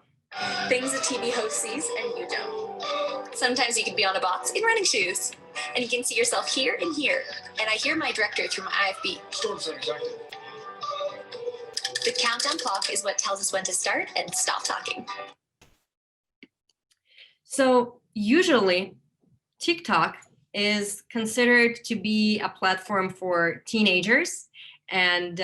Things a TV host sees and you don't. Sometimes you can be on a box in running shoes, and you can see yourself here and here. And I hear my director through my IFB. Storm's executive. The countdown clock is what tells us when to start and stop talking. So usually TikTok is considered to be a platform for teenagers and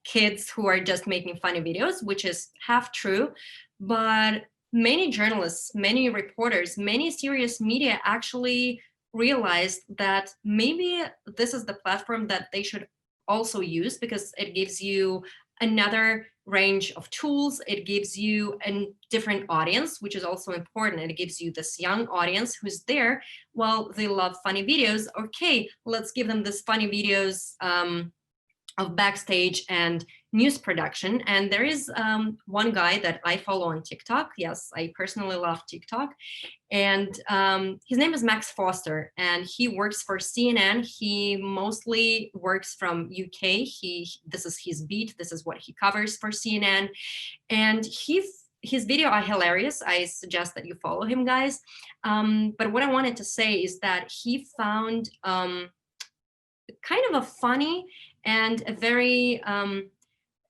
kids who are just making funny videos, which is half true. But many journalists, many reporters, many serious media actually realized that maybe this is the platform that they should also use, because it gives you another range of tools. It gives you a different audience, which is also important. It gives you this young audience who's there. Well, they love funny videos. Okay, let's give them this funny videos of backstage and news production. And there is one guy that I follow on TikTok. Yes, I personally love TikTok. And his name is Max Foster, and he works for CNN. He mostly works from UK. This is his beat. This is what he covers for CNN. And his video are hilarious. I suggest that you follow him, guys. But what I wanted to say is that he found kind of a funny and a very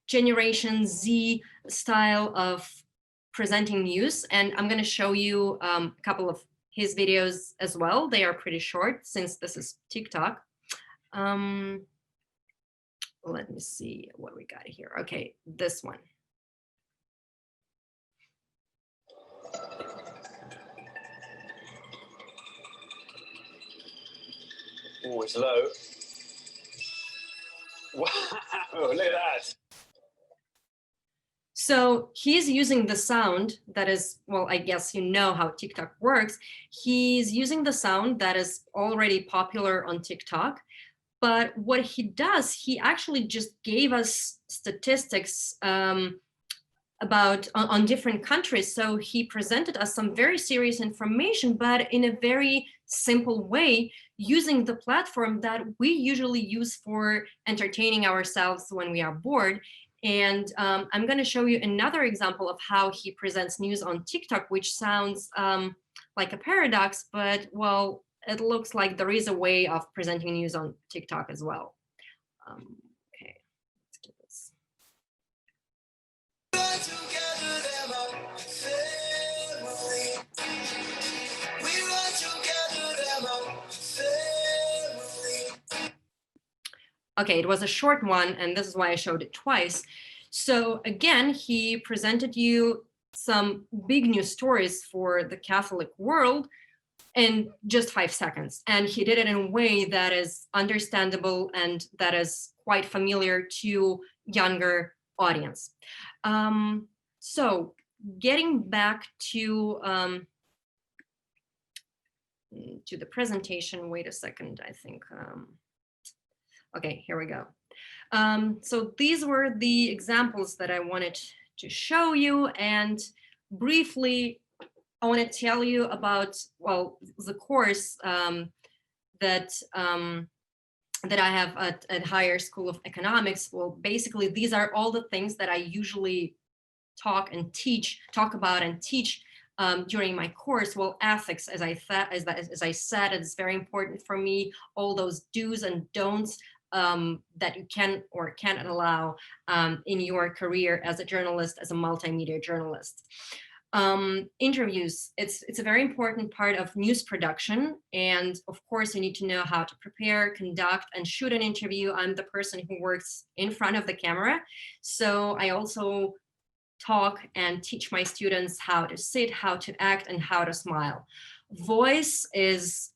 Generation Z style of presenting news. And I'm going to show you a couple of his videos as well. They are pretty short since this is TikTok. Let me see what we got here. Okay, this one. Oh, it's low. Wow, look at that. So he's using the sound that is, well, I guess you know how TikTok works. He's using the sound that is already popular on TikTok. But what he does, he actually just gave us statistics about on different countries. So he presented us some very serious information, but in a very simple way, using the platform that we usually use for entertaining ourselves when we are bored. And I'm going to show you another example of how he presents news on TikTok, which sounds like a paradox, but well, it looks like there is a way of presenting news on TikTok as well. Okay, let's do this. Okay, it was a short one, and this is why I showed it twice. So again, he presented you some big news stories for the Catholic world in just 5 seconds. And he did it in a way that is understandable and that is quite familiar to younger audience. So getting back to the presentation, wait a second, I think, okay, here we go. So these were the examples that I wanted to show you, and briefly, I want to tell you about, well, the course that I have at Higher School of Economics. Well, basically, these are all the things that I usually talk about and teach during my course. Well, ethics, as I said, it's very important for me. All those do's and don'ts that you can or cannot allow in your career as a journalist, as a multimedia journalist. Interviews, it's a very important part of news production, and of course you need to know how to prepare, conduct, and shoot an interview. I'm the person who works in front of the camera, so I also talk and teach my students how to sit, how to act, and how to smile. Voice is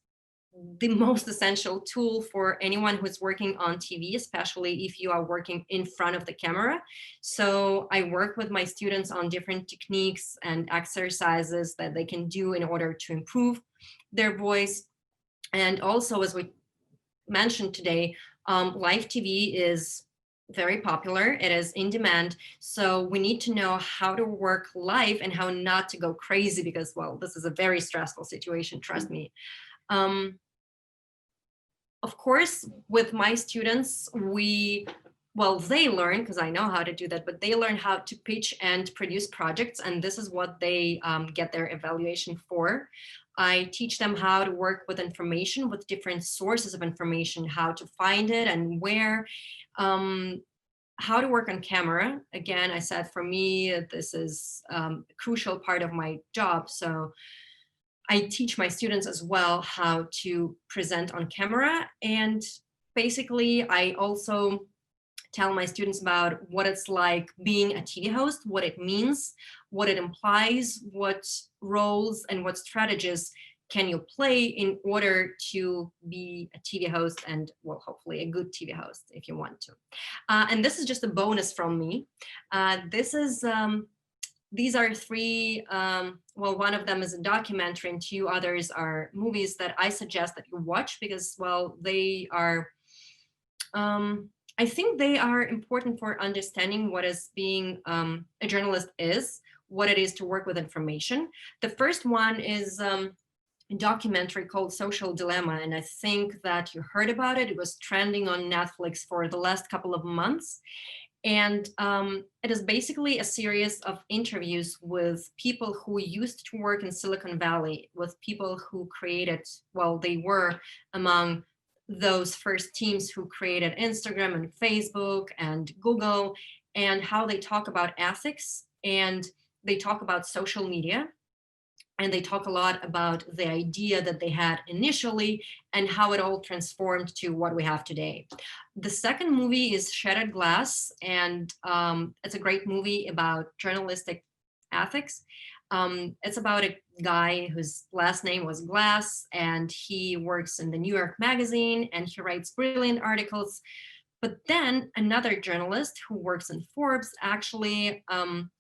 the most essential tool for anyone who's working on TV, especially if you are working in front of the camera. So I work with my students on different techniques and exercises that they can do in order to improve their voice. And also, as we mentioned today, live TV is very popular. It is in demand. So we need to know how to work live and how not to go crazy, because, well, this is a very stressful situation, trust me. Of course, with my students, they learn, because I know how to do that, but they learn how to pitch and produce projects, and this is what they get their evaluation for. I teach them how to work with information, with different sources of information, how to find it and where, how to work on camera. Again, I said, for me, this is a crucial part of my job. So I teach my students as well how to present on camera. And basically, I also tell my students about what it's like being a TV host, what it means, what it implies, what roles and what strategies can you play in order to be a TV host, and, well, hopefully a good TV host if you want to. And this is just a bonus from me. These are 3, well, one of them is a documentary and 2 others are movies that I suggest that you watch because, well, they are, I think they are important for understanding what is being a journalist is, what it is to work with information. The first one is a documentary called Social Dilemma, and I think that you heard about it. It was trending on Netflix for the last couple of months. And it is basically a series of interviews with people who used to work in Silicon Valley, with people who created, well, they were among those first teams who created Instagram and Facebook and Google, and how they talk about ethics, and they talk about social media, and they talk a lot about the idea that they had initially and how it all transformed to what we have today. The second movie is Shattered Glass, and it's a great movie about journalistic ethics. It's about a guy whose last name was Glass, and he works in the New York Magazine, and he writes brilliant articles. But then another journalist who works in Forbes actually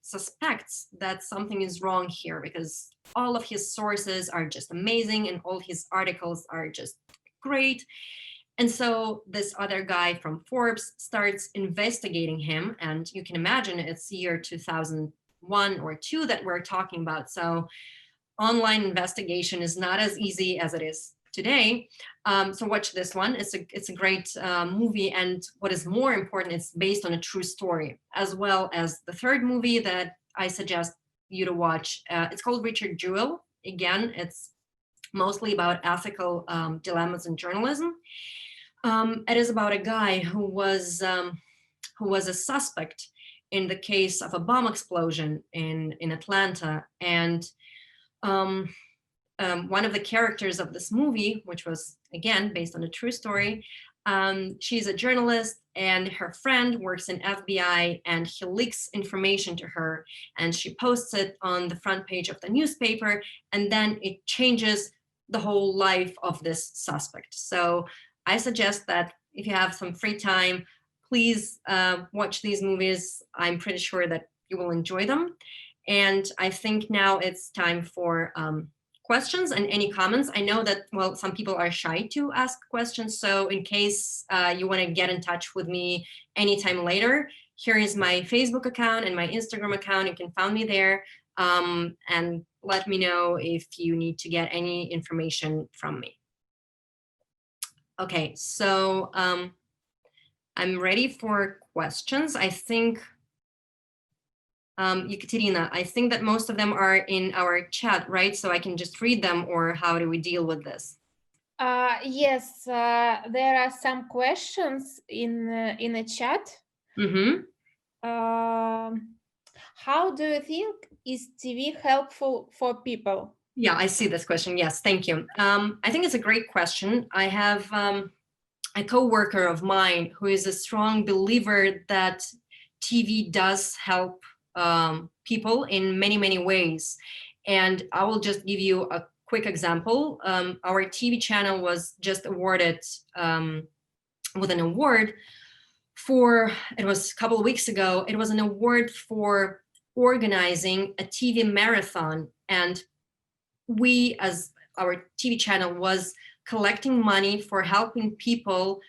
suspects that something is wrong here, because all of his sources are just amazing and all his articles are just great. And so this other guy from Forbes starts investigating him, and you can imagine it's year 2001 or 2 that we're talking about. So online investigation is not as easy as it is today. So watch this one. It's a great movie, and what is more important, it's based on a true story, as well as the third movie that I suggest you to watch. It's called Richard Jewell. Again, it's mostly about ethical dilemmas in journalism. It is about a guy who was a suspect in the case of a bomb explosion in Atlanta, and one of the characters of this movie, which was again based on a true story, She's a journalist, and her friend works in FBI, and he leaks information to her, and she posts it on the front page of the newspaper, and then it changes the whole life of this suspect. So I suggest that if you have some free time, please watch these movies. I'm pretty sure that you will enjoy them. And I think now it's time for questions and any comments. I know that, well, some people are shy to ask questions. So in case you want to get in touch with me anytime later, here is my Facebook account and my Instagram account. You can find me there, and let me know if you need to get any information from me. Okay, so I'm ready for questions. I think, Ekaterina, I think that most of them are in our chat, right? So I can just read them, or how do we deal with this? Yes, there are some questions in the chat. Mm-hmm. How do you think is TV helpful for people? Yeah, I see this question. Yes, thank you. I think it's a great question. I have a coworker of mine who is a strong believer that TV does help people in many, many ways. And I will just give you a quick example. Our TV channel was just awarded with an award for, it was a couple of weeks ago, it was an award for organizing a TV marathon. And we, as our TV channel, was collecting money for helping people,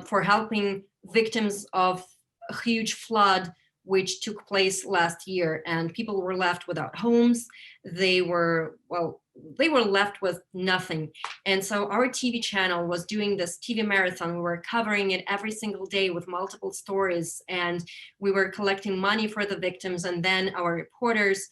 for helping victims of a huge flood which took place last year, and people were left without homes. They were left with nothing. And so our TV channel was doing this TV marathon. We were covering it every single day with multiple stories, and we were collecting money for the victims. And then our reporters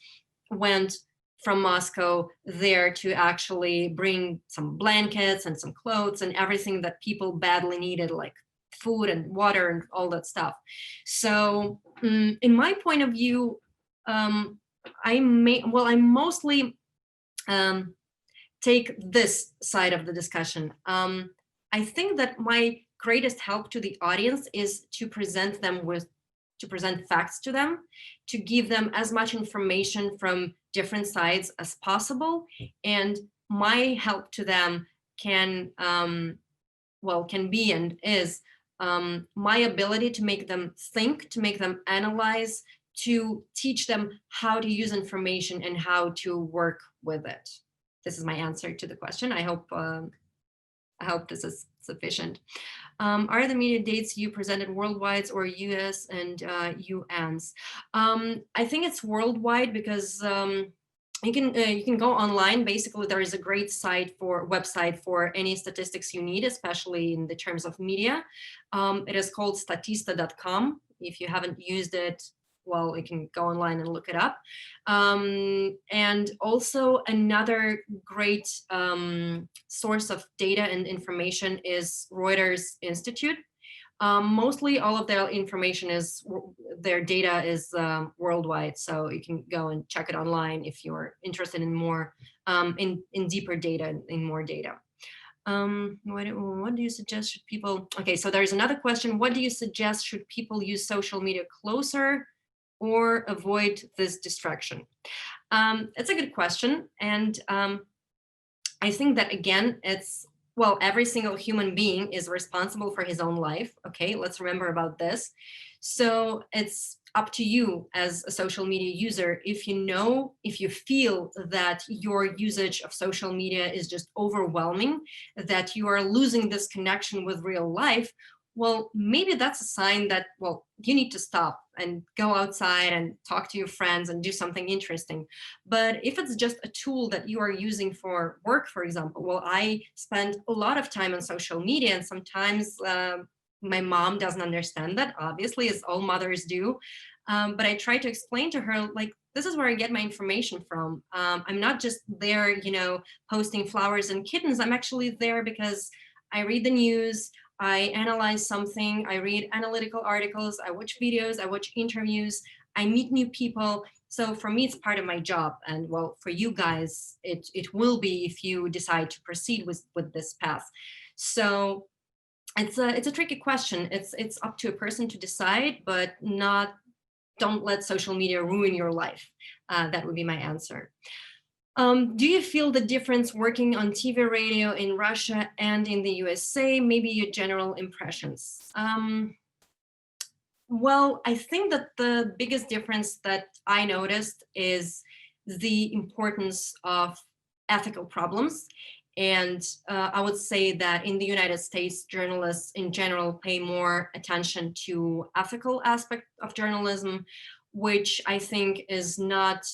went from Moscow there to actually bring some blankets and some clothes and everything that people badly needed, like food and water and all that stuff. So in my point of view, I mostly take this side of the discussion. I think that my greatest help to the audience is to present facts to them, to give them as much information from different sides as possible. And my help to them can be and is my ability to make them think, to make them analyze, to teach them how to use information and how to work with it. This is my answer to the question. I hope this is sufficient. Are the media dates you presented worldwide or US and UNs? I think it's worldwide because you can go online. Basically, there is a great website for any statistics you need, especially in the terms of media. It is called statista.com. If you haven't used it, well, you can go online and look it up. And also another great source of data and information is Reuters Institute. Mostly all of their information their data is worldwide, so you can go and check it online if you're interested in more, in deeper data, in more data. What do you suggest should people, okay, so there's another question. What do you suggest should people use social media closer or avoid this distraction? It's a good question. And I think that, again, every single human being is responsible for his own life. Okay, let's remember about this. So it's up to you as a social media user. If you feel that your usage of social media is just overwhelming, that you are losing this connection with real life, well, maybe that's a sign that, well, you need to stop and go outside and talk to your friends and do something interesting. But if it's just a tool that you are using for work, for example, well, I spend a lot of time on social media, and sometimes my mom doesn't understand that, obviously, as all mothers do. But I try to explain to her, like, this is where I get my information from. I'm not just there, posting flowers and kittens. I'm actually there because I read the news, I analyze something, I read analytical articles, I watch videos, I watch interviews, I meet new people. So for me, it's part of my job. And well, for you guys, it will be if you decide to proceed with this path. So it's a tricky question. It's up to a person to decide, but don't let social media ruin your life. That would be my answer. Do you feel the difference working on TV, radio in Russia and in the USA? Maybe your general impressions. Well, I think that the biggest difference that I noticed is the importance of ethical problems. And I would say that in the United States, journalists in general pay more attention to ethical aspect of journalism, which I think is not,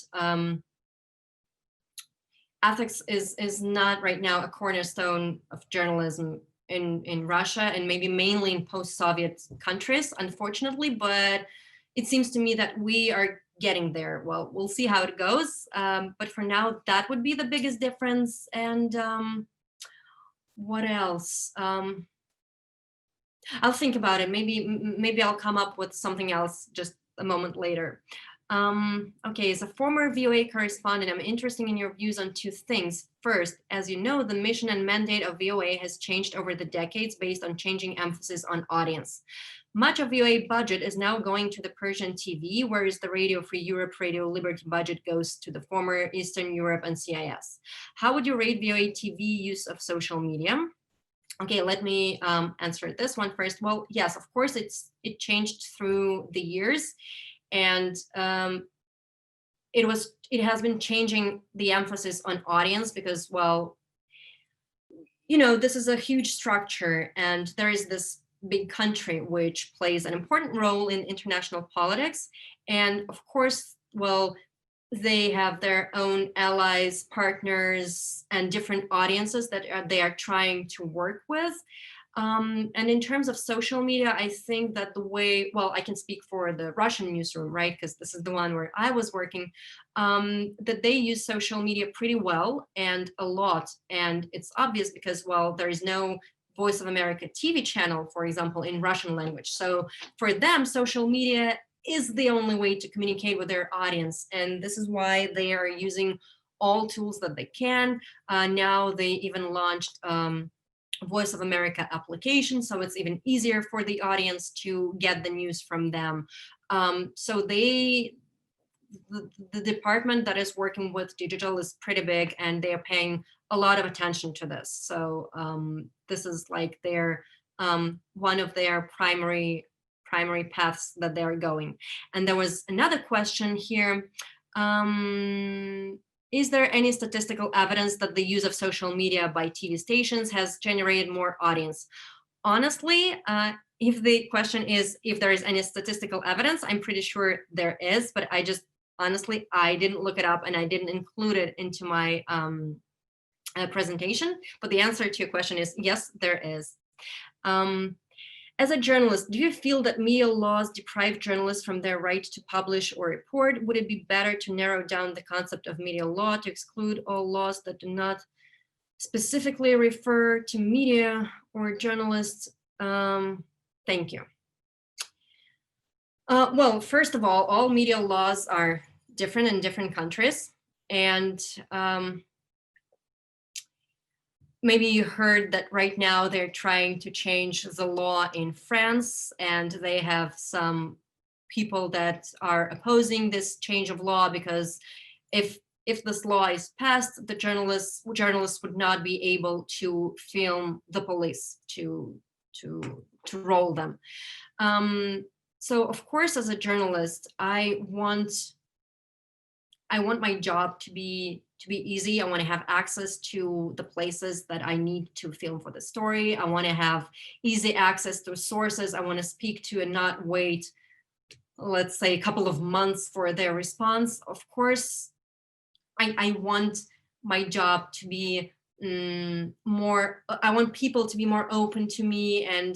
ethics is not right now a cornerstone of journalism in Russia, and maybe mainly in post-Soviet countries, unfortunately, but it seems to me that we are getting there. Well, we'll see how it goes. But for now, that would be the biggest difference. And what else? I'll think about it. Maybe I'll come up with something else just a moment later. Okay, as a former VOA correspondent, I'm interested in your views on two things. First, as you know, the mission and mandate of VOA has changed over the decades based on changing emphasis on audience. Much of VOA budget is now going to the Persian TV, whereas the Radio Free Europe, Radio Liberty budget goes to the former Eastern Europe and CIS. How would you rate VOA TV use of social media? Okay, let me answer this one first. Well, yes, of course, it changed through the years. And it has been changing the emphasis on audience because, well, you know, this is a huge structure and there is this big country which plays an important role in international politics. And of course, well, they have their own allies, partners, and different audiences that they are trying to work with. And in terms of social media, I think that the way, well, I can speak for the Russian newsroom, right? Because this is the one where I was working, that they use social media pretty well and a lot. And it's obvious because, well, there is no Voice of America TV channel, for example, in Russian language. So for them, social media is the only way to communicate with their audience. And this is why they are using all tools that they can. Now they even launched Voice of America application, so it's even easier for the audience to get the news from them. So the department that is working with digital is pretty big, and they are paying a lot of attention to this. So this is like their one of their primary paths that they are going. And there was another question here. Is there any statistical evidence that the use of social media by TV stations has generated more audience? Honestly, if the question is if there is any statistical evidence, I'm pretty sure there is, but I just, honestly, I didn't look it up and I didn't include it into my presentation. But the answer to your question is yes, there is. As a journalist, do you feel that media laws deprive journalists from their right to publish or report? Would it be better to narrow down the concept of media law to exclude all laws that do not specifically refer to media or journalists? Thank you. Well, first of all media laws are different in different countries. And maybe you heard that right now they're trying to change the law in France, and they have some people that are opposing this change of law because if this law is passed, the journalists would not be able to film the police, to roll them. So of course, as a journalist, I want my job to be easy. I want to have access to the places that I need to film for the story. I want to have easy access to sources I want to speak to and not wait, let's say, a couple of months for their response. Of course, I want my job to be more, I want people to be more open to me, and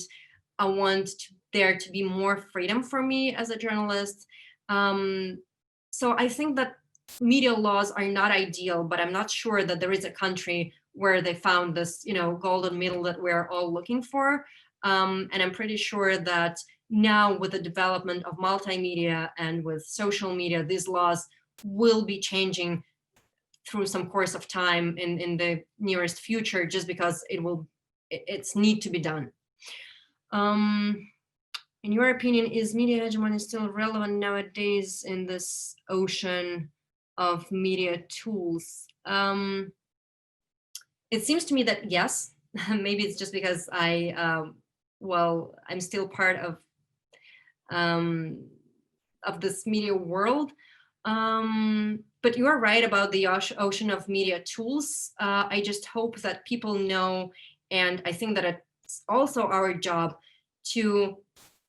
I want there to be more freedom for me as a journalist. So I think that media laws are not ideal, but I'm not sure that there is a country where they found this, golden middle that we're all looking for. And I'm pretty sure that now with the development of multimedia and with social media, these laws will be changing through some course of time in the nearest future, just because it's need to be done. In your opinion, is media hegemony still relevant nowadays in this ocean of media tools? It seems to me that yes. Maybe it's just because I'm still part of this media world. But you are right about the ocean of media tools. I just hope that people know, and I think that it's also our job to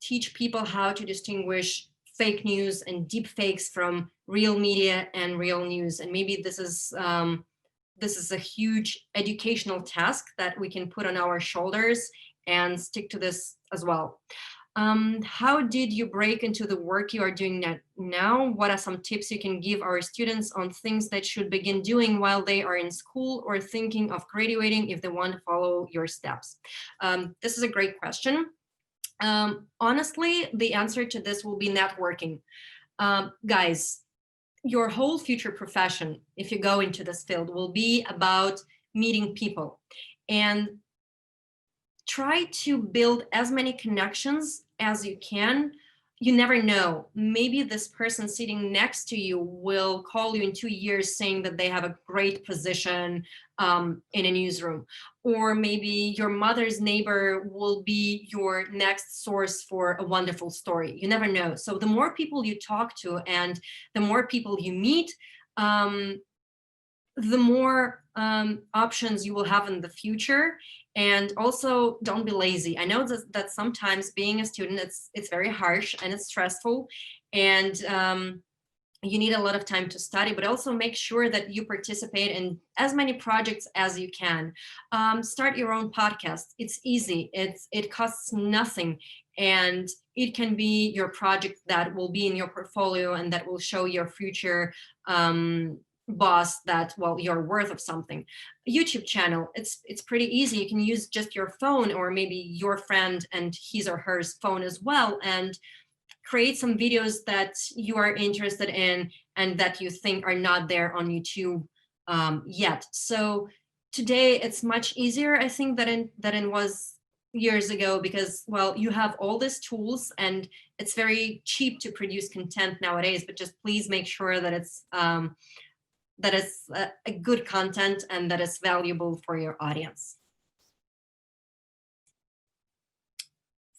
teach people how to distinguish fake news and deep fakes from real media and real news. And maybe this is a huge educational task that we can put on our shoulders and stick to this as well. How did you break into the work you are doing now? What are some tips you can give our students on things that should begin doing while they are in school or thinking of graduating if they want to follow your steps? This is a great question. Honestly, the answer to this will be networking. Guys, your whole future profession, if you go into this field, will be about meeting people. And try to build as many connections as you can. You never know. Maybe this person sitting next to you will call you in 2 years saying that they have a great position in a newsroom. Or maybe your mother's neighbor will be your next source for a wonderful story. You never know. So the more people you talk to and the more people you meet, the more options you will have in the future. And also, don't be lazy. I know that sometimes being a student, it's very harsh and it's stressful, and you need a lot of time to study, but also make sure that you participate in as many projects as you can. Start your own podcast. It's easy. It costs nothing, and it can be your project that will be in your portfolio and that will show your future boss that, well, you're worth of something. YouTube channel, it's pretty easy. You can use just your phone or maybe your friend and his or her phone as well, and create some videos that you are interested in and that you think are not there on YouTube yet. So today it's much easier, I think, than it was years ago, because, well, you have all these tools and it's very cheap to produce content nowadays, but just please make sure that it's a good content and that is valuable for your audience.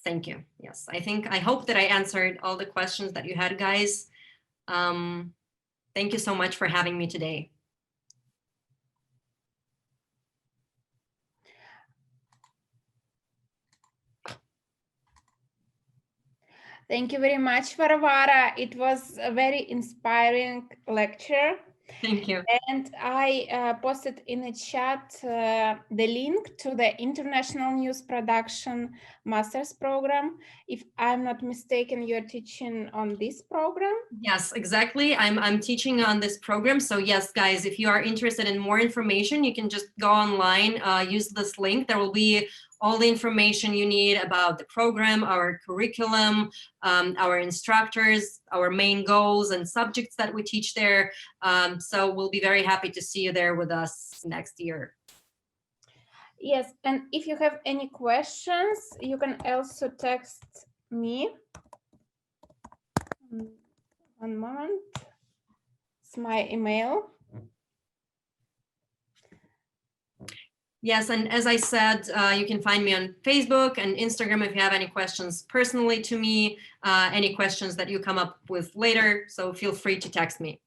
Thank you. Yes, I hope that I answered all the questions that you had, guys. Thank you so much for having me today. Thank you very much, Varvara. It was a very inspiring lecture. Thank you. And I posted in the chat the link to the International News Production Master's Program. If I'm not mistaken, you're teaching on this program? Yes, exactly. I'm teaching on this program. So yes, guys, if you are interested in more information, you can just go online, use this link. There will be all the information you need about the program, our curriculum, our instructors, our main goals and subjects that we teach there. So we'll be very happy to see you there with us next year. Yes, and if you have any questions, you can also text me. One moment. It's my email. Yes, and as I said, you can find me on Facebook and Instagram if you have any questions personally to me, any questions that you come up with later. So feel free to text me.